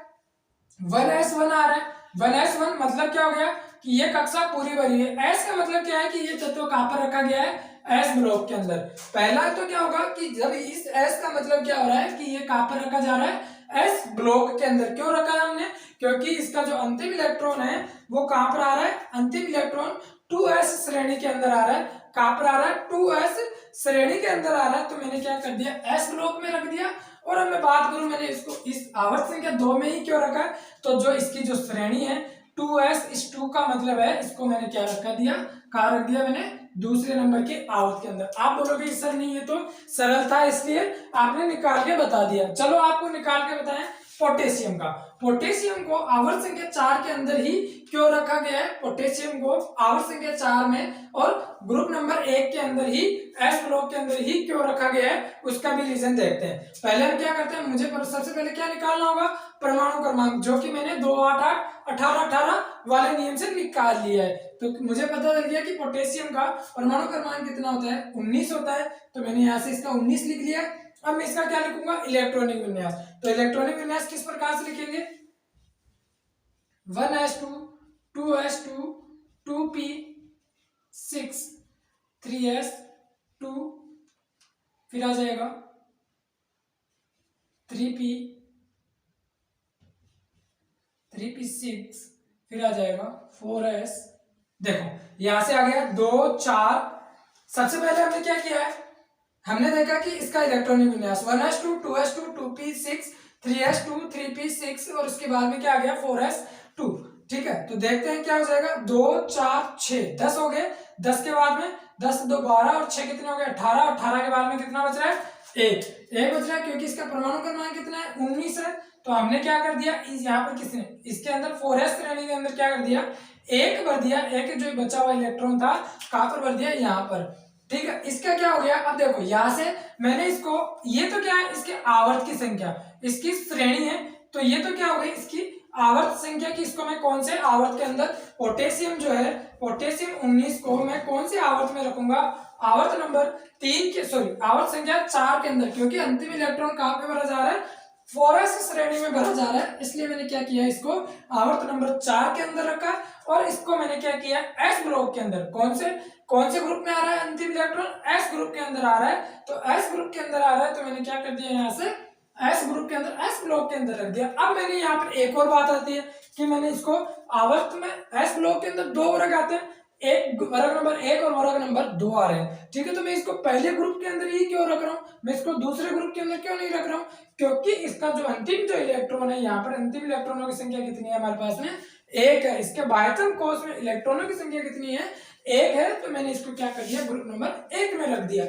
1s1 आ रहा है। 1s1 मतलब क्या हो गया कि ये कक्षा पूरी भरी है। s का मतलब क्या है कि ये तत्व कहां पर रखा गया है s ब्लॉक के अंदर। पहला तो क्या होगा कि जब इस s का मतलब क्या हो रहा है कि ये कहां पर रखा जा रहा है s ब्लॉक के अंदर। क्यों रखा है हमने, क्योंकि इसका जो अंतिम इलेक्ट्रॉन है वो कहां पर आ रहा है, अंतिम इलेक्ट्रॉन 2s श्रेणी के अंदर आ रहा है। कहां पर आ रहा है 2s श्रेणी के अंदर आ रहा है। तो मैंने क्या कर दिया s ब्लॉक में रख दिया। और अब मैं बात करूं मैंने इसको इस आवर्त संख्या 2 में ही क्यों रखा है, तो जो इसकी जो श्रेणी है 2s, इस 2 का मतलब है इसको मैंने क्या रखा दिया, कहा रख दिया मैंने दूसरे नंबर के आवर्त के अंदर। आप बोलोगे सर नहीं ये तो सरल था इसलिए आपने निकाल के बता दिया। चलो आपको निकाल के बताएं पोटेशियम का। पोटेशियम को आवर्त संख्या 4 के अंदर ही क्यों रखा गया है, पोटेशियम को आवर्त संख्या 4 में और ग्रुप नंबर 1 के अंदर ही एस ब्लॉक के अंदर ही क्यों रखा गया है उसका भी रीजन देखते हैं। पहले हम क्या करते हैं, मुझे सबसे पहले क्या निकालना होगा परमाणु क्रमांक, जो कि मैंने 2 8 8 18 18 वाले नियम से निकाल लिया है। तो मुझे पता चल गया कि पोटेशियम का परमाणु क्रमांक कितना होता है 19 होता है। तो मैंने यहाँ से इसका 19 लिख लिया। अब मैं इसका क्या लिखूंगा इलेक्ट्रॉनिक विन्यास। तो इलेक्ट्रॉनिक विन्यास किस प्रकार से लिखेंगे 1s2 2s2 2p6 3s2 फिर आ जाएगा 3p6 फिर आ जाएगा 4s। देखो यहां से आ गया 2 4। सबसे पहले हमने क्या किया है, हमने देखा कि इसका इलेक्ट्रॉनिक विन्यास 1s2 2s2 2p6 3s2 3p6 और उसके बाद में क्या आ गया 4s2। ठीक है, तो देखते हैं क्या हो जाएगा 2 4 6 10 हो गए। 10 के बाद में 10 2 12 और 6 कितने हो गए 18। 18 के बाद में कितना बच रहा है 1 बच रहा है, क्योंकि इसका परमाणु क्रमांक कितना है 19 है। तो हमने क्या कर दिया यहाँ पर किसने इसके अंदर 4s श्रेणी के अंदर क्या कर दिया 1 भर दिया। एक जो बचा हुआ इलेक्ट्रॉन था कहां पर भर दिया यहाँ पर। ठीक है, इसका क्या हो गया, अब देखो यहां से मैंने इसको, ये तो क्या है इसके आवर्त की संख्या, इसकी श्रेणी है, तो ये तो क्या हो गई इसकी आवर्त संख्या की, इसको मैं कौन से आवर्त के अंदर, पोटेशियम जो है पोटेशियम 19 को मैं कौन से आवर्त में रखूंगा, आवर्त नंबर 3 के, सॉरी आवर्त संख्या 4 के अंदर, क्योंकि अंतिम इलेक्ट्रॉन कहां पे भरा जा रहा है, 4s श्रेणी में भरा जा रहा है, इसलिए मैंने क्या किया इसको आवर्त नंबर 4 के अंदर रखा, और इसको मैंने क्या किया एस ब्लॉक के अंदर, कौन से ग्रुप में आ रहा है अंतिम इलेक्ट्रॉन, एस ग्रुप के अंदर आ रहा है, तो एस ग्रुप के अंदर आ रहा है, तो मैंने क्या कर दिया यहाँ से एस ग्रुप के अंदर, एस ब्लॉक के अंदर रख दिया। अब मैंने यहाँ पर एक और बात आती है कि मैंने इसको आवर्त में एस ब्लॉक के अंदर 2 वर्ग आते हैं, एक वर्ग नंबर 1 और वर्ग नंबर 2 आ रहे हैं, ठीक है, तो मैं इसको पहले ग्रुप के अंदर ही क्यों रख रहा हूँ, मैं इसको दूसरे ग्रुप के अंदर क्यों नहीं रख रहा हूँ, क्योंकि इसका जो अंतिम जो इलेक्ट्रॉन है, यहाँ पर अंतिम इलेक्ट्रॉनों की संख्या कितनी है हमारे पास में, 1 है, इसके बाह्यतम कोश में इलेक्ट्रॉनों की संख्या कितनी है, 1 है, तो मैंने इसको क्या कर दिया ग्रुप नंबर 1 में रख दिया।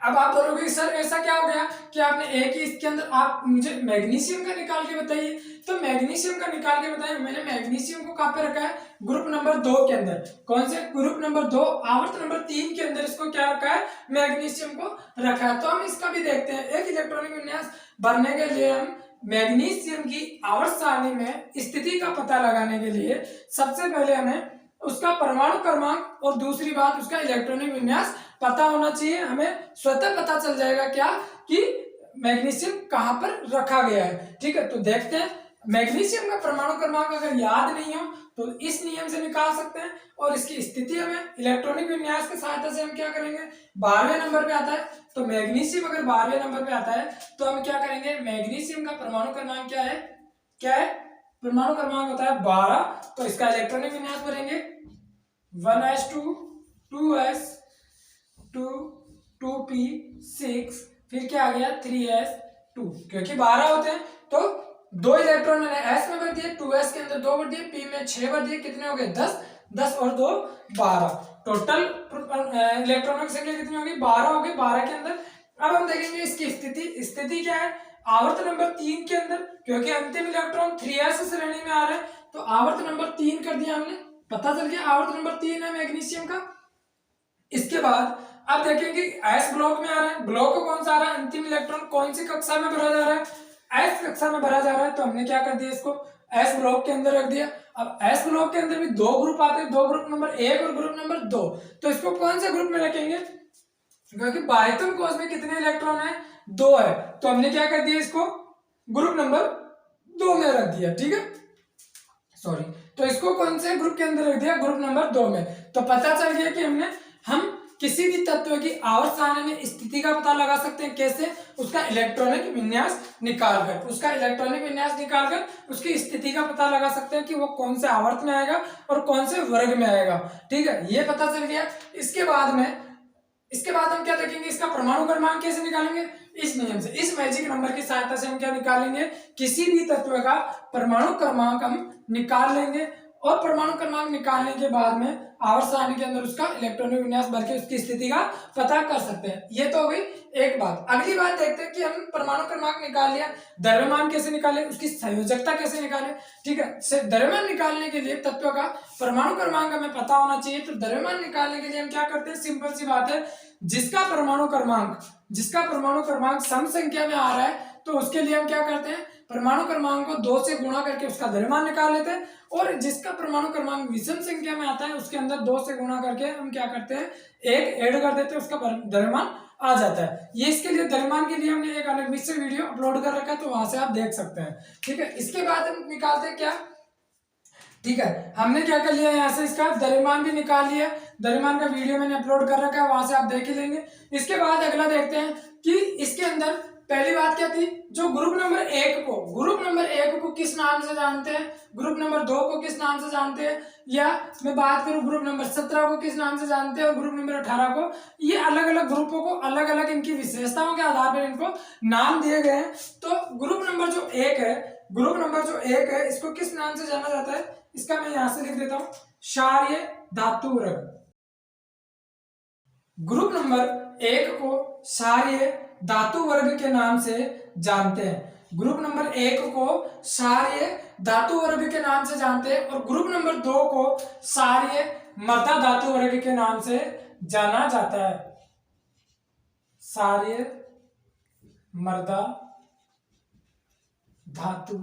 अब आप बोलोगे सर ऐसा क्या हो गया कि आपने एक ही इसके अंदर, आप मुझे मैग्नीशियम का निकाल के बताइए, तो मैग्नीशियम का निकाल के बताइए, मैंने मैग्नीशियम को कहां पे रखा है, ग्रुप नंबर 2 के अंदर, कौन से ग्रुप नंबर 2 आवर्त नंबर 3 के अंदर इसको क्या रखा है, मैग्नीशियम को रखा है। तो हम इसका भी देखते हैं, एक इलेक्ट्रॉनिक विन्यास भरने के लिए हम मैग्नीशियम की आवर्त सारणी में स्थिति का पता लगाने के लिए सबसे पहले हमें उसका परमाणु क्रमांक और दूसरी बात उसका इलेक्ट्रॉनिक विन्यास पता होना चाहिए, हमें स्वतः पता चल जाएगा क्या कि मैग्नीशियम कहां पर रखा गया है। ठीक है, तो देखते हैं मैग्नीशियम का परमाणु क्रमांक अगर याद नहीं हो तो इस नियम से निकाल सकते हैं, और इसकी स्थिति हमें इलेक्ट्रॉनिक विन्यास की सहायता से हम क्या करेंगे, 12वें नंबर पे आता है, तो मैग्नीशियम अगर 12वें नंबर पे आता है तो हम क्या करेंगे, मैग्नीशियम का परमाणु क्रमांक क्या है, परमाणु क्रमांक होता है 12, तो इसका इलेक्ट्रॉनिक विन्यास भरेंगे 1s2 2s2 2p6, फिर क्या आ गया 3s2, क्योंकि 12 होते हैं तो 2 इलेक्ट्रॉन मैंने s में भर दिए, 2s के अंदर 2 भर दिए, p में 6 भर दिए, कितने हो गए 10, 10 और 2 12, टोटल इलेक्ट्रॉनों की संख्या कितनी होगी 12 होगी 12 के अंदर। अब हम देखेंगे इसकी स्थिति क्या है, आवर्त नंबर 3 के अंदर, क्योंकि अंतिम इलेक्ट्रॉन 3s श्रेणी में आ रहा है, तो आवर्त नंबर 3 कर दिया हमने, पता चल गया आवर्त नंबर 3 है मैग्नीशियम का। इसके बाद अब देखेंगे एस ब्लॉक में आ रहा है, ब्लॉक कौन सा आ रहा है, अंतिम इलेक्ट्रॉन कौन सी कक्षा में भरा जा रहा है, एस कक्षा में भरा जा रहा है, तो हमने क्या कर दिया इसको एस ब्लॉक के अंदर रख दिया। अब एस ब्लॉक के अंदर भी 2 ग्रुप आते हैं, 2 ग्रुप नंबर 1 और ग्रुप नंबर 2, तो इसको कौन से ग्रुप में रखेंगे, क्योंकि बाह्यतम कोश में कितने इलेक्ट्रॉन है 2 है, तो हमने क्या कर दिया इसको ग्रुप नंबर 2 में रख दिया। ठीक है, सॉरी, तो इसको कौन से ग्रुप के अंदर रख दिया, ग्रुप नंबर 2 में। तो पता चल गया कि हम किसी भी तत्व की आवर्त सारणी में स्थिति का पता लगा सकते हैं, कैसे, उसका इलेक्ट्रॉनिक विन्यास निकालकर, उसकी स्थिति का पता लगा सकते हैं कि वो कौन से आवर्त में आएगा और कौन से वर्ग में आएगा। ठीक है, ये पता चल गया। इसके बाद हम क्या देखेंगे, इसका परमाणु क्रमांक कैसे निकालेंगे, इस नियम से, इस मैजिक नंबर की सहायता से हम क्या निकालेंगे, किसी भी तत्व का परमाणु क्रमांक हम निकाल लेंगे, और परमाणु क्रमांक निकालने के बाद में आवर्त सारणी के अंदर उसका इलेक्ट्रॉनिक विन्यास भर के उसकी स्थिति का पता कर सकते हैं। ये तो हो गई एक बात। अगली बात देखते हैं कि हम परमाणु क्रमांक निकाल लिया, द्रव्यमान कैसे निकाले, उसकी संयोजकता कैसे निकाले। ठीक है, द्रव्यमान निकालने के लिए तत्व का परमाणु क्रमांक हमें पता होना चाहिए, तो द्रव्यमान निकालने के लिए हम क्या करते हैं, सिंपल सी बात है, जिसका परमाणु क्रमांक सम संख्या में आ रहा है, तो उसके लिए हम क्या करते हैं, परमाणु क्रमांक को 2 से गुणा करके उसका द्रव्यमान निकाल लेते हैं, और जिसका परमाणु क्रमांक विषम संख्या में आता है उसके अंदर 2 से गुणा करके हम क्या करते हैं, 1 ऐड कर देते हैं, उसका द्रव्यमान आ जाता है। ये इसके लिए द्रव्यमान के लिए हमने एक अलग से वीडियो अपलोड कर रखा है, तो वहां से आप देख सकते हैं। ठीक है, इसके बाद हम निकालते हैं क्या, ठीक है, हमने क्या कर लिया, यहाँ से इसका द्रव्यमान भी निकाल लिया, द्रव्यमान का वीडियो मैंने अपलोड कर रखा है, वहां से आप देख ही लेंगे। इसके बाद अगला देखते हैं कि इसके अंदर पहली बात क्या थी, जो ग्रुप नंबर 1 को किस नाम से जानते हैं, ग्रुप नंबर 2 को किस नाम से जानते हैं, या मैं बात करूं ग्रुप नंबर 17 को किस नाम से जानते हैं, और ग्रुप नंबर 18 को, ये अलग अलग ग्रुपों को अलग अलग इनकी विशेषताओं के आधार पर इनको नाम दिए गए हैं। तो ग्रुप नंबर जो 1 है इसको किस नाम से जाना जाता है, इसका मैं यहां से लिख देता हूं, क्षारीय धातु वर्ग। ग्रुप नंबर 1 को क्षारीय धातु वर्ग के नाम से जानते हैं, ग्रुप नंबर 1 को क्षारीय धातु वर्ग के नाम से जानते हैं, और ग्रुप नंबर 2 को क्षारीय मृदा धातु वर्ग के नाम से जाना जाता है। क्षारीय मृदा धातु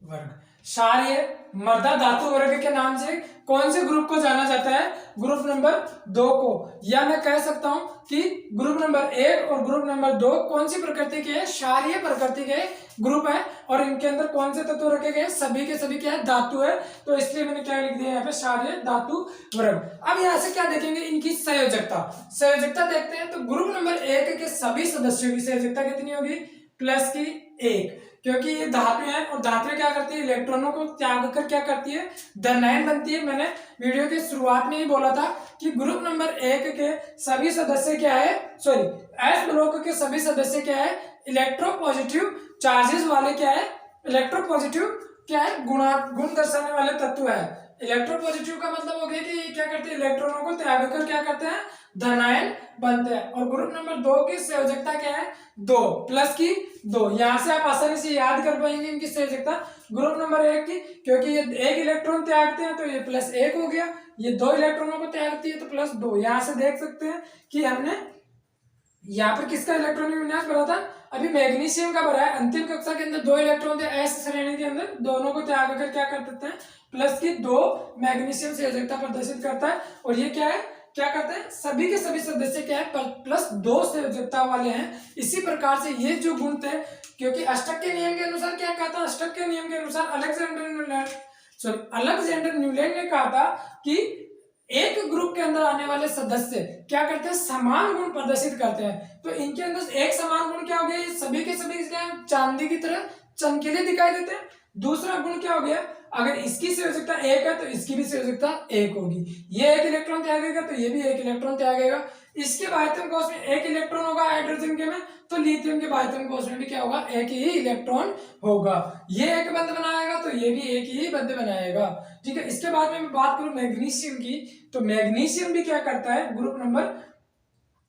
वर्ग, क्षारीय मृदा धातु वर्ग के नाम से कौन से ग्रुप को जाना जाता है? ग्रुप नंबर 2 को। या मैं कह सकता हूं कि ग्रुप नंबर 1 और ग्रुप नंबर 2 कौन सी प्रकृति के हैं? क्षारीय प्रकृति के ग्रुप है, और इनके अंदर कौन से तत्व रखे गए? सभी के सभी क्या है? धातु है। तो इसलिए मैंने क्या लिख दिया यहाँ पे? क्षारीय धातु वर्ग। अब यहाँ से क्या देखेंगे? इनकी संयोजकता। संयोजकता देखते हैं तो ग्रुप नंबर 1 के सभी सदस्यों की संयोजकता कितनी होगी? प्लस की 1, क्योंकि ये धातु है और धातु क्या करती है? इलेक्ट्रॉनों को त्याग कर क्या करती है? धनायन बनती है। मैंने वीडियो के शुरुआत में ही बोला था कि ग्रुप नंबर 1 के सभी सदस्य क्या है? सॉरी, एस ब्लॉक के सभी सदस्य क्या है? इलेक्ट्रोपॉजिटिव चार्जेस वाले क्या है? इलेक्ट्रोपॉजिटिव क्या है? गुण दर्शाने वाले तत्व है। इलेक्ट्रोपॉजिटिव का मतलब हो गया कि ये क्या करते हैं? इलेक्ट्रॉनों को त्याग कर क्या करते हैं? धनायन बनते हैं। और ग्रुप नंबर 2 की संयोजकता क्या है? 2 प्लस की 2। यहां से आप आसानी से याद कर पाएंगे इनकी संयोजकता ग्रुप नंबर 1 की, क्योंकि ये 1 इलेक्ट्रॉन त्यागते हैं तो ये प्लस 1 हो गया, ये 2 इलेक्ट्रॉनों को त्यागती है तो प्लस 2। यहां से देख सकते हैं कि हमने यहाँ पर किसका इलेक्ट्रॉनिक विन्यास भरा था? अभी मैग्नीशियम का भरा है। अंतिम कक्षा के अंदर 2 इलेक्ट्रॉन थे एस श्रेणी के अंदर, दोनों को त्याग कर क्या कर देते हैं? प्लस की 2 मैग्नीशियम संयोजकता प्रदर्शित करता है। और ये क्या है? क्या करते हैं? सभी के सभी सदस्य क्या है? प्लस 2 संयोजकता वाले हैं। इसी प्रकार से ये जो गुण थे, क्योंकि अष्टक के नियम के अनुसार क्या कहा था? अष्टक के नियम के अनुसार अलेक्जेंडर न्यूलैंड ने कहा था कि एक ग्रुप के अंदर आने वाले सदस्य क्या करते हैं? समान गुण प्रदर्शित करते हैं। तो इनके अंदर एक समान गुण क्या हो गया? ये सभी के सभी क्या है? चांदी की तरह चमकीले दिखाई देते हैं। दूसरा गुण क्या हो गया? अगर इसकी संयोजकता 1 है तो इसकी भी संयोजकता 1 होगी। ये 1 इलेक्ट्रॉन त्यागेगा तो ये भी 1 इलेक्ट्रॉन त्यागेगा। इसके बाह्यतम कोश में 1 इलेक्ट्रॉन होगा हाइड्रोजन के में, तो लिथियम के बाह्यतम कोश में भी क्या होगा? 1 ही इलेक्ट्रॉन होगा। ये एक बंध बनाएगा तो ये भी एक ही बंध बनाएगा। ठीक है। इसके बाद में मैं बात करूं मैग्नीशियम की, तो मैग्नीशियम भी क्या करता है? ग्रुप नंबर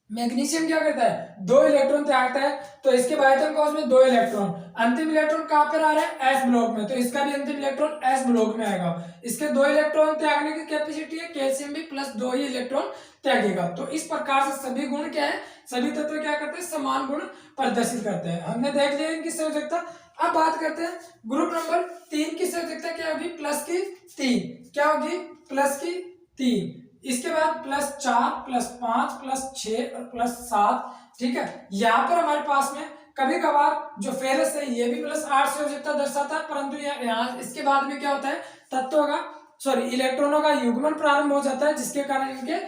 मैग्नीशियम क्या करता है? 2 इलेक्ट्रॉन त्यागता है, तो इसके बाह्यतम कोश में 2 इलेक्ट्रॉन। अंतिम इलेक्ट्रॉन कहां पर आ रहा है? एस ब्लॉक में, तो इसका भी अंतिम इलेक्ट्रॉन एस ब्लॉक में आएगा। इसके 2 इलेक्ट्रॉन त्यागने की कैपेसिटी है, कैल्शियम भी प्लस 2 ही इलेक्ट्रॉन त्यागेगा। तो इस प्रकार से सभी गुण क्या है? सभी तत्व क्या करते हैं? समान गुण प्रदर्शित करते हैं। हमने देख लिया इनकी संयोजकता। अब बात करते हैं ग्रुप नंबर 3 की संयोजकता क्या होगी? प्लस की 3। क्या होगी? प्लस की 3। इसके बाद प्लस 4 प्लस 5 प्लस 6 और प्लस 7। ठीक है। यहाँ पर हमारे पास में कभी कभार जो फेरस है ये भी प्लस 8 संयोजकता दर्शाता है, परंतु यहाँ इसके बाद में क्या होता है? तत्वों का इलेक्ट्रॉनों का युग्मन प्रारंभ हो जाता है, जिसके कारण इनके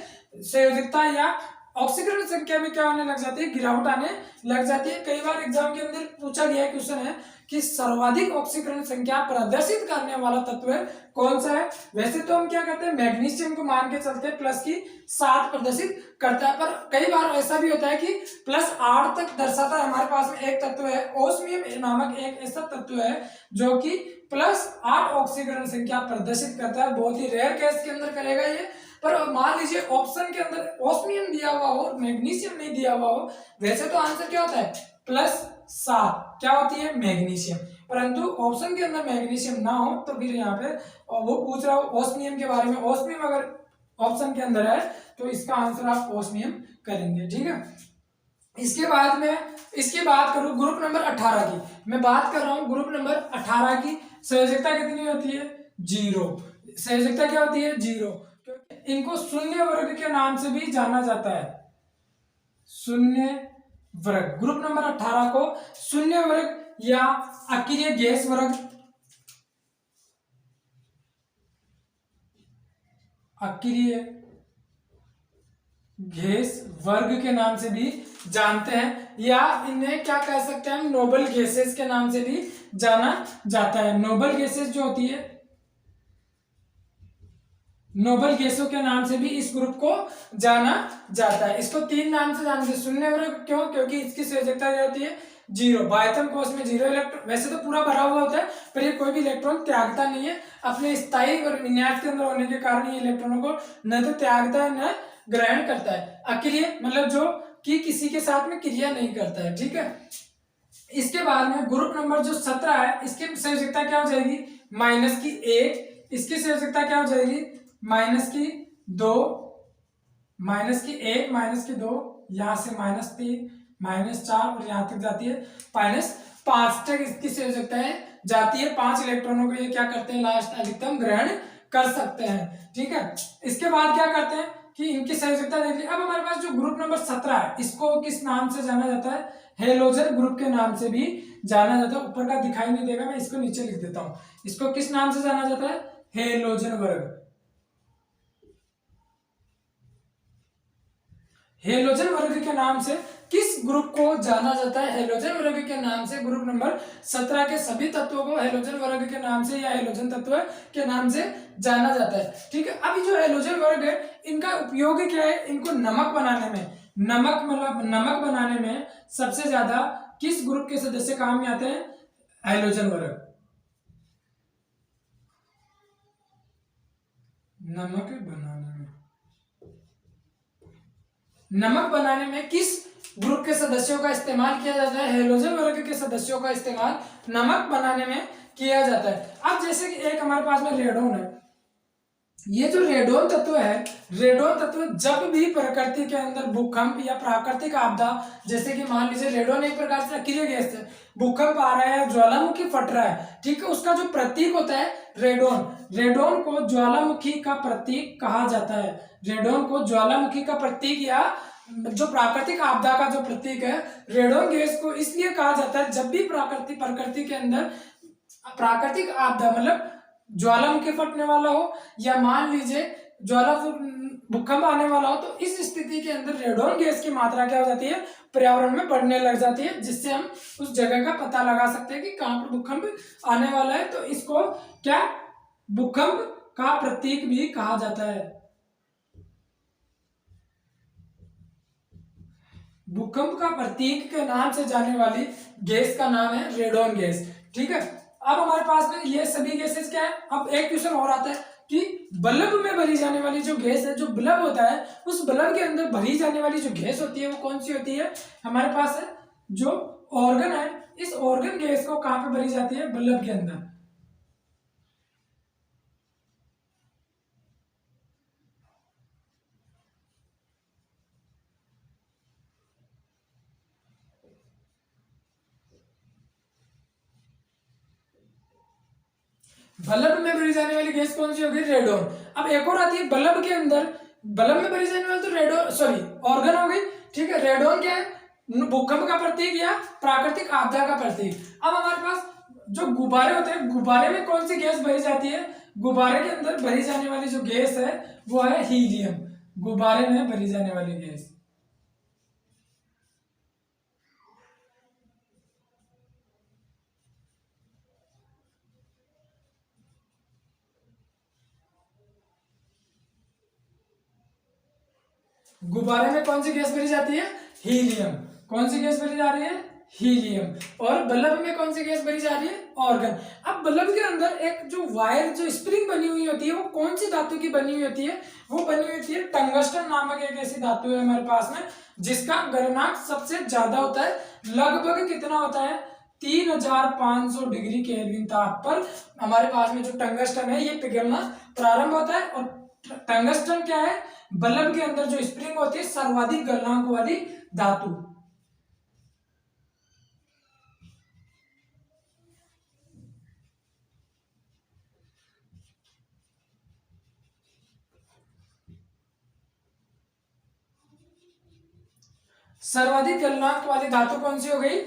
संयोजकता या ऑक्सीकरण संख्या में क्या होने लग जाती है? गिरावट आने लग जाती है। कई बार एग्जाम के अंदर पूछा गया क्वेश्चन है कि सर्वाधिक ऑक्सीकरण संख्या प्रदर्शित करने वाला तत्व है कौन सा है? वैसे तो हम क्या करते हैं? मैग्नीशियम को मान के चलते हैं प्लस की 7 प्रदर्शित करता है, पर कई बार ऐसा भी होता है कि प्लस 8 तक दर्शाता है। हमारे पास में एक तत्व है ओस्मियम नामक, एक ऐसा तत्व है जो कि प्लस 8 ऑक्सीकरण संख्या प्रदर्शित करता है। बहुत ही रेयर केस के अंदर करेगा ये, पर मान लीजिए ऑप्शन के अंदर ओस्मियम दिया हुआ हो, मैग्नीशियम नहीं दिया हुआ हो, वैसे तो आंसर क्या होता है? प्लस 7 क्या होती है? मैग्नीशियम। परंतु ऑप्शन के अंदर मैग्नीशियम ना हो तो फिर यहाँ पे वो पूछ रहा हो ओस्मियम के बारे में। ओस्मियम अगर ऑप्शन के अंदर है तो इसका आंसर आप ओस्मियम करेंगे। ठीक है। इसके बाद करूं ग्रुप नंबर 18 की। मैं बात कर रहा हूं ग्रुप नंबर 18 की। संयोजकता कितनी होती है? 0। संयोजकता क्या होती है? 0। इनको शून्य वर्ग के नाम से भी जाना जाता है। शून्य वर्ग। ग्रुप नंबर 18 को शून्य वर्ग या अक्रिय गैस वर्ग, अक्रिय गैस वर्ग के नाम से भी जानते हैं, या इन्हें क्या कह सकते हैं? हम नोबल गैसेस के नाम से भी जाना जाता है। नोबल गैसेस जो होती है, नोबल गैसों के नाम से भी इस ग्रुप को जाना जाता है। इसको 3 नाम से जानते हैं। शून्य वर्ग क्यों? क्योंकि इसकी संयोजकता क्या होती है? 0। बाह्यतम कोश में 0 इलेक्ट्रॉन, वैसे तो पूरा भरा हुआ होता है पर ये कोई भी इलेक्ट्रॉन त्यागता नहीं है। अपने स्थायी विन्यास के अंदर होने के कारण ये इलेक्ट्रॉनों को न तो त्यागता है न ग्रहण करता है। अक्रिय मतलब जो कि किसी के साथ में क्रिया नहीं करता है। ठीक है। इसके बाद में ग्रुप नंबर जो 17 है, इसकी संयोजकता क्या हो जाएगी? -1। इसकी संयोजकता क्या हो जाएगी? -2, -1, -2, यहाँ से -3, -4 और यहाँ तक जाती है -5 तक इसकी संयोजकताएं जाती है। 5 इलेक्ट्रॉनों को ये क्या करते हैं, लास्ट अधिकतम ग्रहण कर सकते हैं। ठीक है, इसके बाद क्या करते हैं कि इनकी संयोजकता देख ली। अब हमारे पास जो ग्रुप नंबर 17 है, इसको किस नाम से जाना जाता है, हेलोजन ग्रुप के नाम से भी जाना जाता है। ऊपर का दिखाई नहीं देगा, मैं इसको नीचे लिख देता हूं। इसको किस नाम से जाना जाता है, हेलोजन वर्ग। हेलोजन वर्ग के नाम से किस ग्रुप को जाना जाता है, हेलोजन वर्ग के नाम से ग्रुप नंबर 17 के सभी तत्वों को हेलोजन वर्ग के नाम से या हेलोजन तत्व के नाम से जाना जाता है। ठीक है, अभी जो हेलोजन वर्ग है, इनका उपयोग क्या है, इनको नमक बनाने में, नमक बनाने में सबसे ज्यादा किस ग्रुप के सदस्य काम में आते हैं, हेलोजन वर्ग। नमक बनाने में किस ग्रुप के सदस्यों का इस्तेमाल किया जाता है, हेलोजन वर्ग के सदस्यों का इस्तेमाल नमक बनाने में किया जाता है। अब जैसे कि एक हमारे पास में रेडोन है, ये जो रेडोन तत्व है, रेडोन तत्व जब भी प्रकृति के अंदर भूकंप या प्राकृतिक आपदा, जैसे कि मान लीजिए रेडोन एक प्रकार से अकेले गैस है, भूकंप आ रहा है, ज्वालामुखी फट रहा है, ठीक है, उसका जो प्रतीक होता है रेडोन, रेडोन को ज्वालामुखी का प्रतीक कहा जाता है। रेडोन को ज्वालामुखी का प्रतीक या जो प्राकृतिक आपदा का जो प्रतीक है, रेडोन गैस को इसलिए कहा जाता है, जब भी प्रकृति के अंदर प्राकृतिक आपदा मतलब ज्वालामुखी फटने वाला हो या मान लीजिए ज्वाला भूकंप आने वाला हो, तो इस स्थिति के अंदर रेडोन गैस की मात्रा क्या हो जाती है, पर्यावरण में बढ़ने लग जाती है, जिससे हम उस जगह का पता लगा सकते हैं कि कहां पर भूकंप आने वाला है। तो इसको क्या भूकंप का प्रतीक भी कहा जाता है। भूकंप का प्रतीक के नाम से जाने वाली गैस का नाम है रेडोन गैस। ठीक है, अब हमारे पास में ये सभी गैसेस क्या है। अब एक क्वेश्चन और आता है कि बल्ब में भरी जाने वाली जो गैस है, जो बल्ब होता है, उस बल्ब के अंदर भरी जाने वाली जो गैस होती है वो कौन सी होती है, हमारे पास है जो ऑर्गन है, इस ऑर्गन गैस को कहां पे भरी जाती है, बल्ब के अंदर। बल्ब में भरी जाने वाली गैस कौन सी होगी, रेडोन। अब एक और आती है बल्ब के अंदर, बल्ब में भरी जाने वाली तो रेडोन सॉरी ऑर्गन हो गई। ठीक है, रेडोन क्या है, भूकंप का प्रतीक या प्राकृतिक आपदा का प्रतीक। अब हमारे पास जो गुब्बारे होते हैं, गुब्बारे में कौन सी गैस भरी जाती है, गुब्बारे के अंदर भरी जाने वाली जो गैस है वो है हीलियम। गुब्बारे में भरी जाने वाली गैस, गुब्बारे में कौन सी गैस भरी जाती है, हीलियम। कौन सी गैस भरी जा रही है, हीलियम। और बल्ब में कौन सी गैस भरी जा रही है, ऑर्गन। अब बल्ब के अंदर एक जो वायर जो स्प्रिंग बनी हुई होती है वो कौन सी धातु की बनी हुई होती है, वो बनी हुई होती है टंगस्टन नामक एक ऐसी धातु है हमारे पास में, जिसका गलनांक सबसे ज्यादा होता है। लगभग कितना होता है, 3500 डिग्री केल्विन ताप पर हमारे पास में जो टंगस्टन है ये पिघलना प्रारंभ होता है। और टंगस्टन क्या है, बल्ब के अंदर जो स्प्रिंग होती है सर्वाधिक गलनांक वाली धातु। सर्वाधिक गलनांक वाली धातु कौन सी हो गई,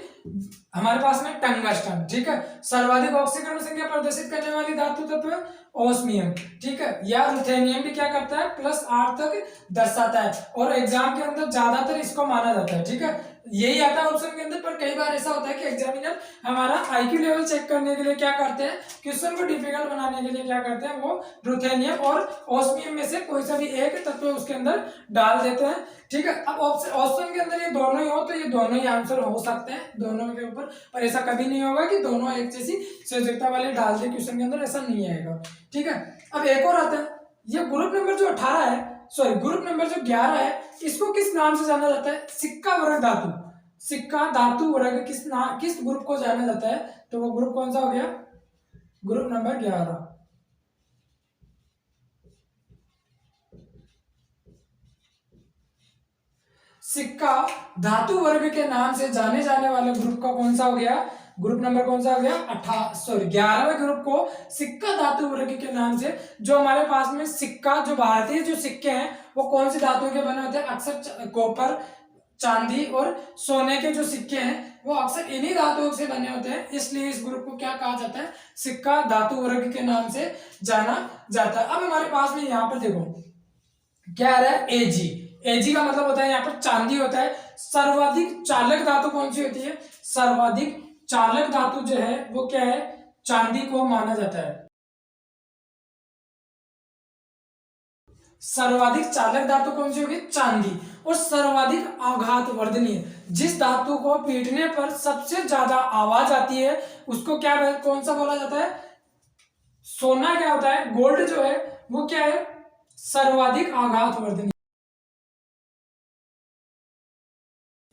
हमारे पास में टंगस्टन। ठीक है, सर्वाधिक ऑक्सीकरण संख्या प्रदर्शित करने वाली धातु तत्व है ओस्मियम। ठीक है, या रुथेनियम भी क्या करता है, +8 तक दर्शाता है, और एग्जाम के अंदर ज्यादातर इसको माना जाता है। ठीक है, यही आता है ऑप्शन के अंदर, पर कई बार ऐसा होता है कि एग्जामिनर हमारा आईक्यू लेवल चेक करने के लिए क्या करते हैं, क्वेश्चन को डिफिकल्ट बनाने के लिए क्या करते हैं, वो रुथेनियम और ओस्मियम में से कोई सा भी एक तत्व उसके अंदर डाल देते हैं। ठीक है, अब ऑप्शन के अंदर ये दोनों ही हो तो ये दोनों ही आंसर हो सकते हैं दोनों के ऊपर, पर ऐसा कभी नहीं होगा कि दोनों एक जैसी संयोजकता वाले डाल दे क्वेश्चन के अंदर, ऐसा नहीं आएगा। ठीक है, अब एक और आता है, ये ग्रुप नंबर जो 18 है, सॉरी ग्रुप नंबर जो 11 है, इसको किस नाम से जाना जाता है, सिक्का वर्ग धातु। सिक्का धातु वर्ग किस ग्रुप को जाना जाता है, तो वो ग्रुप कौन सा हो गया, ग्रुप नंबर 11। सिक्का धातु वर्ग के नाम से जाने जाने वाले ग्रुप का कौन सा हो गया, ग्रुप नंबर कौन सा हो गया, 11वें ग्रुप को सिक्का धातु वर्ग के नाम से। जो हमारे पास में सिक्का, जो भारतीय जो सिक्के हैं वो कौन सी धातुओं के बने होते हैं, अक्सर कॉपर, चांदी और सोने के जो सिक्के हैं वो अक्सर इन्हीं धातुओं से बने होते हैं, इसलिए इस ग्रुप को क्या कहा जाता है, सिक्का धातु वर्ग के नाम से जाना जाता है। अब हमारे पास में यहाँ पर देखो क्या आ रहा है, एजी। एजी का मतलब होता है यहाँ पर चांदी होता है। सर्वाधिक चालक धातु कौन सी होती है, सर्वाधिक चालक धातु जो है वो क्या है, चांदी को माना जाता है। सर्वाधिक चालक धातु कौन सी होगी, चांदी। और सर्वाधिक आघात वर्धनीय, जिस धातु को पीटने पर सबसे ज्यादा आवाज आती है उसको क्या, कौन सा बोला जाता है, सोना क्या होता है, गोल्ड जो है वो क्या है, सर्वाधिक आघात वर्धनीय।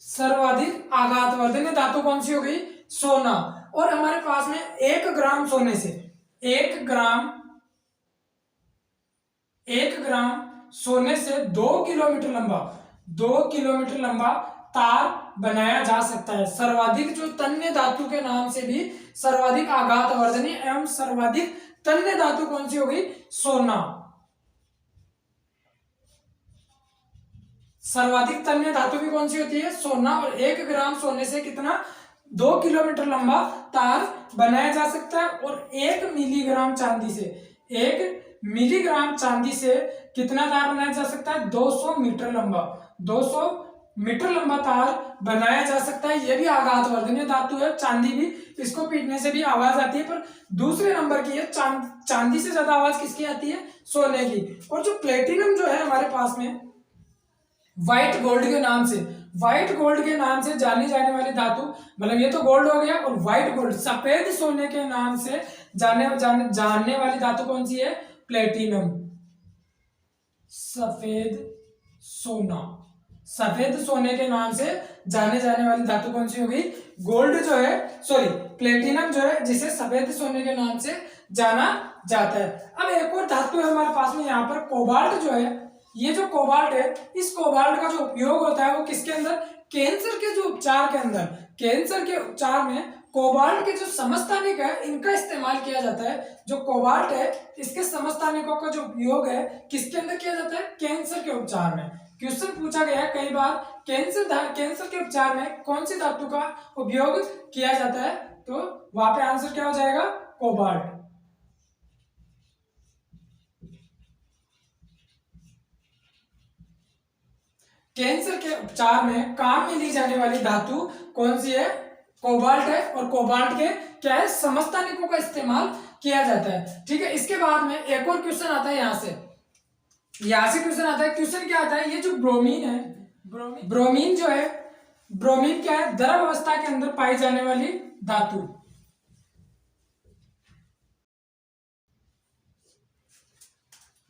सर्वाधिक आघात वर्धनीय धातु कौन सी हो गई, सोना। और हमारे पास में 1 ग्राम सोने से 1 ग्राम सोने से 2 किलोमीटर लंबा 2 किलोमीटर लंबा तार बनाया जा सकता है। सर्वाधिक जो तन्य धातु के नाम से भी सर्वाधिक आघात वर्धनीय एवं सर्वाधिक तन्य धातु कौन सी हो गई, सोना। सर्वाधिक तन्य धातु भी कौन सी होती है, सोना। और 1 ग्राम सोने से कितना, 2 किलोमीटर लंबा तार बनाया जा सकता है। और 1 मिलीग्राम चांदी से 1 मिलीग्राम चांदी से कितना तार बनाया जा सकता है, 200 मीटर लंबा 200 मीटर लंबा तार बनाया जा सकता है। यह भी आघात वर्धनीय धातु है, चांदी भी। इसको पीटने से भी आवाज आती है, पर दूसरे नंबर की है, चांदी से ज्यादा आवाज किसकी आती है, सोने की। और जो प्लेटिनम जो है हमारे पास में व्हाइट गोल्ड के नाम से, व्हाइट गोल्ड के नाम से जानी जाने वाली धातु, मतलब ये तो गोल्ड हो गया, और व्हाइट गोल्ड सफेद सोने के नाम से जानने वाली धातु कौन सी है, प्लेटिनम। सफेद सोना, सफेद सोने के नाम से जाने जाने वाली धातु कौन सी होगी, गोल्ड जो है, सॉरी प्लेटिनम जो है, जिसे सफेद सोने के नाम से जाना जाता है। अब एक और धातु है हमारे पास में यहाँ पर, कोबाल्ट जो है। ये जो कोबाल्ट है, इस कोबाल्ट का जो उपयोग होता है वो किसके अंदर, कैंसर के जो उपचार के अंदर, कैंसर के उपचार में कोबाल्ट के जो समस्थानिक है इनका इस्तेमाल किया जाता है। जो कोबाल्ट है इसके समस्थानिकों का जो उपयोग है किसके अंदर किया जाता है, कैंसर के उपचार में। क्वेश्चन पूछा गया है कई बार, कैंसर के उपचार में कौन सी धातु का उपयोग किया जाता है, तो वहां पे आंसर क्या हो जाएगा, कोबाल्ट। कैंसर के उपचार में काम में ली जाने वाली धातु कौन सी है, कोबाल्ट है। और कोबाल्ट के क्या है, समस्थानिकों का इस्तेमाल किया जाता है। ठीक है, इसके बाद में एक और क्वेश्चन आता है, यहां से क्वेश्चन आता है। क्वेश्चन क्या आता है, ये जो ब्रोमीन है, ब्रोमीन जो है, ब्रोमीन क्या है, द्रव अवस्था के अंदर पाई जाने वाली धातु।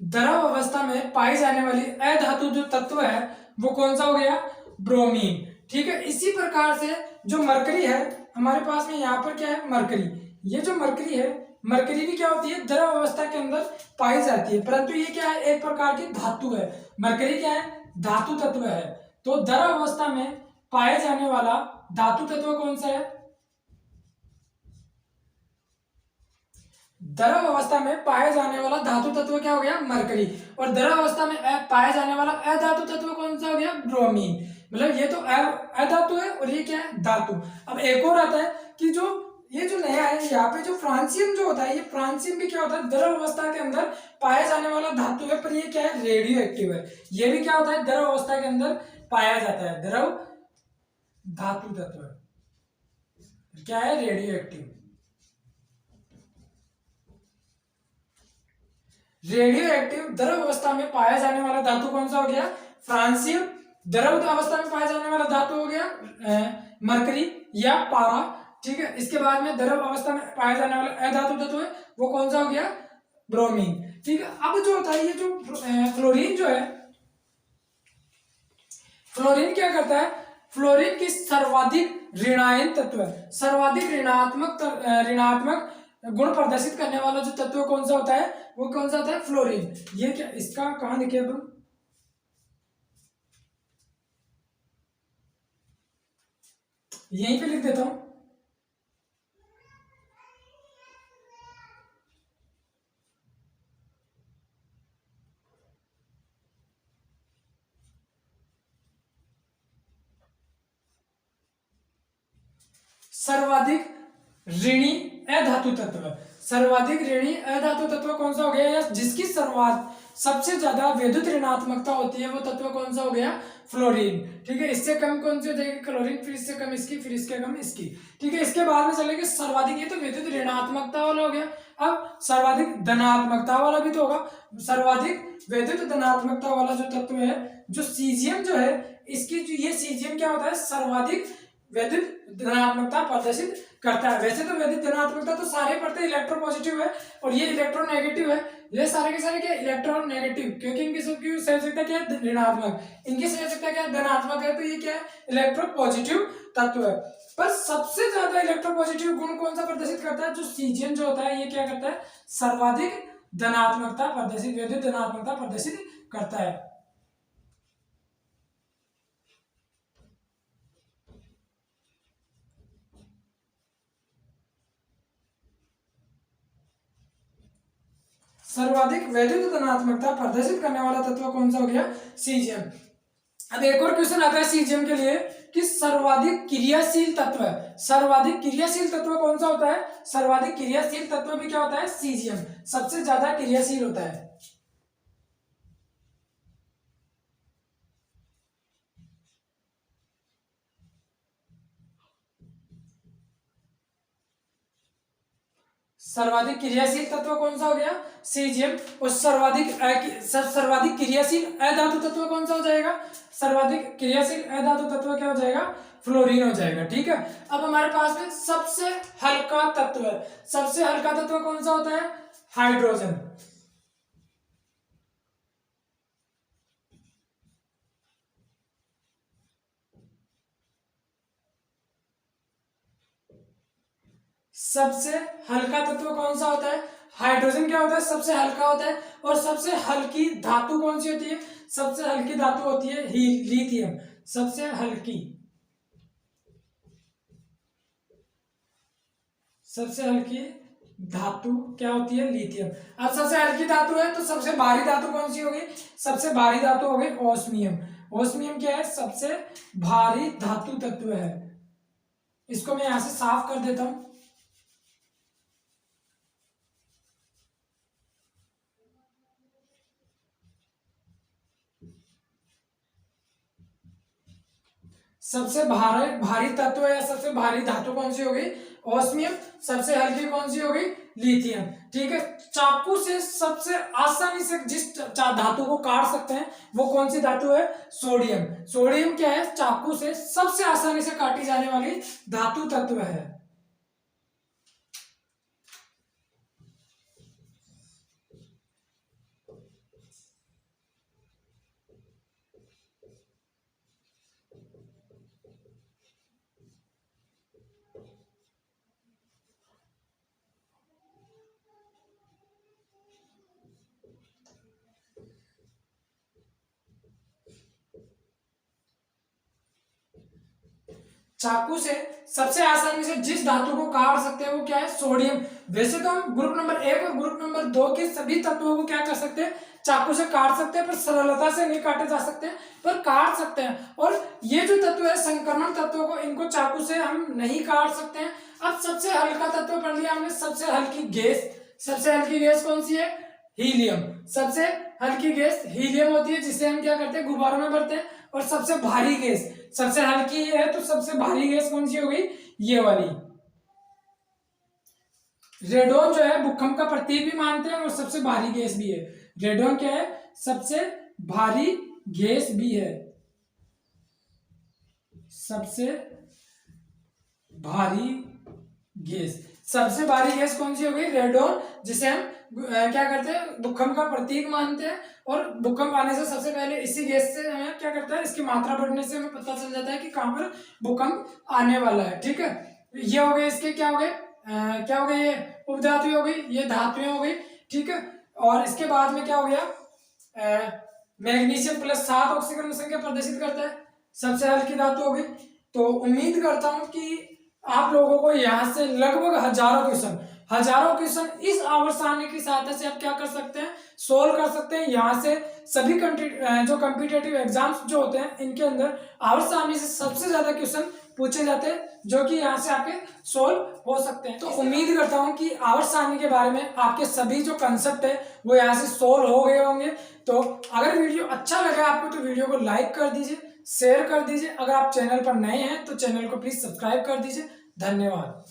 द्रव अवस्था में पाई जाने वाली अधातु जो तत्व है वो कौन सा हो गया, ब्रोमीन। ठीक है, इसी प्रकार से जो मरकरी है हमारे पास में, यहाँ पर क्या है, मरकरी। ये जो मरकरी है, मरकरी भी क्या होती है, द्रव अवस्था के अंदर पाई जाती है, परंतु ये क्या है, एक प्रकार की धातु है। मरकरी क्या है, धातु तत्व है। तो द्रव अवस्था में पाए जाने वाला धातु तत्व कौन सा है, द्रव अवस्था में पाए जाने वाला धातु तत्व क्या हो गया, मरकरी। और द्रव अवस्था में पाए जाने वाला अधातु तत्व कौन सा हो गया, ब्रोमीन। मतलब ये तो अधातु है और ये क्या है, धातु। अब एक और आता है कि जो ये जो नया है यहाँ पे, जो फ्रांसियम जो होता है, ये फ्रांसियम भी क्या होता है, द्रव अवस्था के अंदर पाया जाने वाला धातु है, पर ये क्या है, रेडियो एक्टिव है। ये भी क्या होता है, द्रव अवस्था के अंदर पाया जाता है, द्रव धातु तत्व क्या है, रेडियो एक्टिव। रेडियो एक्टिव द्रव अवस्था में पाया जाने वाला धातु कौन सा हो गया, फ्रांसियम। द्रव अवस्था में पाया जाने वाला धातु हो गया मरकरी या पारा। ठीक है, इसके बाद में द्रव अवस्था में पाया जाने वाला अधातु तत्व है वो कौन सा हो गया, ब्रोमीन। ठीक है, अब जो होता है ये जो फ्लोरीन जो है, फ्लोरीन क्या करता है, फ्लोरीन की सर्वाधिक ऋणायन तत्व है। सर्वाधिक ऋणात्मक गुण प्रदर्शित करने वाला जो तत्व कौन सा होता है, वो कौन सा होता है, फ्लोरीन। ये क्या, इसका कहां देखिए अपन, यहीं पे लिख देता हूं। सर्वाधिक ऋणी अधातु तत्व, सर्वाधिक ऋणी अधातु तत्व कौन सा हो गया, या जिसकी शुरुआत सबसे ज्यादा विद्युत ऋणात्मकता होती है, वो तत्व कौन सा हो गया, फ्लोरीन। ठीक है, इससे कम कौन सी हो जाएगी, क्लोरीन, फिर इससे कम इसकी, फिर इसके कम इसकी। ठीक है, इसके बाद में चलेंगे सर्वाधिक, ये तो विद्युत ऋणात्मकता वाला हो गया। अब सर्वाधिक धनात्मकता वाला भी तो होगा। सर्वाधिक विद्युत धनात्मकता वाला जो तत्व है, जो सीजियम जो है, इसकी जो ये सीजियम क्या होता है, सर्वाधिक विद्युत धनात्मकता प्रदर्शित करता है। वैसे तो विद्युत धनात्मकता तो सारे पढ़ते हैं, इलेक्ट्रोपॉजिटिव है और ये इलेक्ट्रोनेगेटिव है। ये सारे के सारे क्या इलेक्ट्रोनेगेटिव, क्योंकि इनकी सबकी संयोजकता क्या है, ऋणात्मक, इनकी संयोजकता क्या है, धनात्मक है, तो ये क्या है, इलेक्ट्रोपॉजिटिव तत्व है। पर सबसे ज्यादा इलेक्ट्रोपॉजिटिव गुण कौन सा प्रदर्शित करता है, जो सीजियम जो होता है, ये क्या करता है, सर्वाधिक धनात्मकता प्रदर्शित, विद्युत धनात्मकता प्रदर्शित करता है। सर्वाधिक वैद्युत धनात्मकता प्रदर्शित करने वाला तत्व कौन सा हो गया, सीजियम। अब एक और क्वेश्चन आता है सीजियम के लिए कि सर्वाधिक क्रियाशील तत्व, सर्वाधिक क्रियाशील तत्व कौन सा होता है, सर्वाधिक क्रियाशील तत्व भी क्या होता है, सीजियम, सबसे ज्यादा क्रियाशील होता है। सर्वाधिक क्रियाशील तत्व कौन सा हो गया, सीजियम। और सर्वाधिक क्रियाशील अधातु तत्व कौन सा हो जाएगा, सर्वाधिक क्रियाशील अधातु तत्व क्या हो जाएगा, फ्लोरीन हो जाएगा। ठीक है, अब हमारे पास में सबसे हल्का तत्व है, सबसे हल्का तत्व कौन सा होता है, हाइड्रोजन। सबसे हल्का तत्व कौन सा होता है, हाइड्रोजन। क्या होता है, सबसे हल्का होता है। और सबसे हल्की धातु कौन सी होती है, सबसे हल्की धातु होती है लिथियम, सबसे हल्की, सबसे हल्की धातु क्या होती है, लिथियम। अब सबसे हल्की धातु है तो सबसे भारी धातु कौन सी होगी, सबसे भारी धातु होगी ओस्मियम। ओस्मियम क्या है, सबसे भारी धातु तत्व है। इसको मैं यहां से साफ कर देता हूं। सबसे भारी तत्व या सबसे भारी धातु कौन सी होगी, ओस्मियम। सबसे हल्की कौन सी होगी, लिथियम। ठीक है, चाकू से सबसे आसानी से जिस धातु को काट सकते हैं वो कौन सी धातु है, सोडियम। सोडियम क्या है, चाकू से सबसे आसानी से काटी जाने वाली धातु तत्व है। चाकू से सबसे आसानी से जिस धातु को काट सकते हैं वो क्या है, सोडियम। वैसे तो हम ग्रुप नंबर 1 और ग्रुप नंबर 2 के सभी तत्वों को क्या कर सकते हैं, चाकू से काट सकते हैं, पर सरलता से नहीं काटे जा सकते, पर काट सकते हैं। और ये जो तत्व है संक्रमण तत्वों को, इनको चाकू से हम नहीं काट सकते हैं। अब सबसे हल्का तत्व पढ़ लिया हमने, सबसे हल्की गैस। सबसे हल्की गैस कौन सी है, हीलियम। सबसे हल्की गैस हीलियम होती है, जिसे हम क्या करते हैं, गुब्बारों में भरते हैं। और सबसे भारी गैस, सबसे हल्की है तो सबसे भारी गैस कौन सी हो गई, ये वाली। रेडोन जो है भूकंप का प्रतीक भी मानते हैं और सबसे भारी गैस भी है। रेडोन क्या है, सबसे भारी गैस भी है, सबसे भारी गैस। सबसे भारी गैस कौन सी हो गई, रेडोन, जिसे हम क्या करते हैं, भूकंप का प्रतीक मानते हैं। और भूकंप आने से सबसे पहले इसी गैस से हमें क्या करता है, इसकी मात्रा बढ़ने से हमें पता चल जाता है कि कहां पर भूकंप आने वाला है। ठीक है, ये हो गए इसके, क्या हो गए, क्या हो गए, ये उपधातु हो गई, ये धातुएं हो गई। ठीक है, और इसके बाद में क्या हो गया, मैग्नीशियम +7 ऑक्सीकरण संख्या प्रदर्शित करता है, सबसे हल्की धातु हो गई। तो उम्मीद करता हूं कि आप लोगों को यहाँ से लगभग हजारों क्वेश्चन इस आवर्त सारणी की सहायता से आप क्या कर सकते हैं, सोल्व कर सकते हैं। यहाँ से सभी जो कॉम्पिटिटिव एग्जाम्स जो होते हैं इनके अंदर आवर्त सारणी से सबसे ज्यादा क्वेश्चन पूछे जाते हैं, जो कि यहाँ से आपके सोल्व हो सकते हैं। तो उम्मीद करता हूँ कि आवर्त सारणी के बारे में आपके सभी जो कंसेप्ट है वो यहाँ से सोल्व हो गए होंगे। तो अगर वीडियो अच्छा लगा आपको तो वीडियो को लाइक कर दीजिए, शेयर कर दीजिए। अगर आप चैनल पर नए हैं तो चैनल को प्लीज सब्सक्राइब कर दीजिए। धन्यवाद।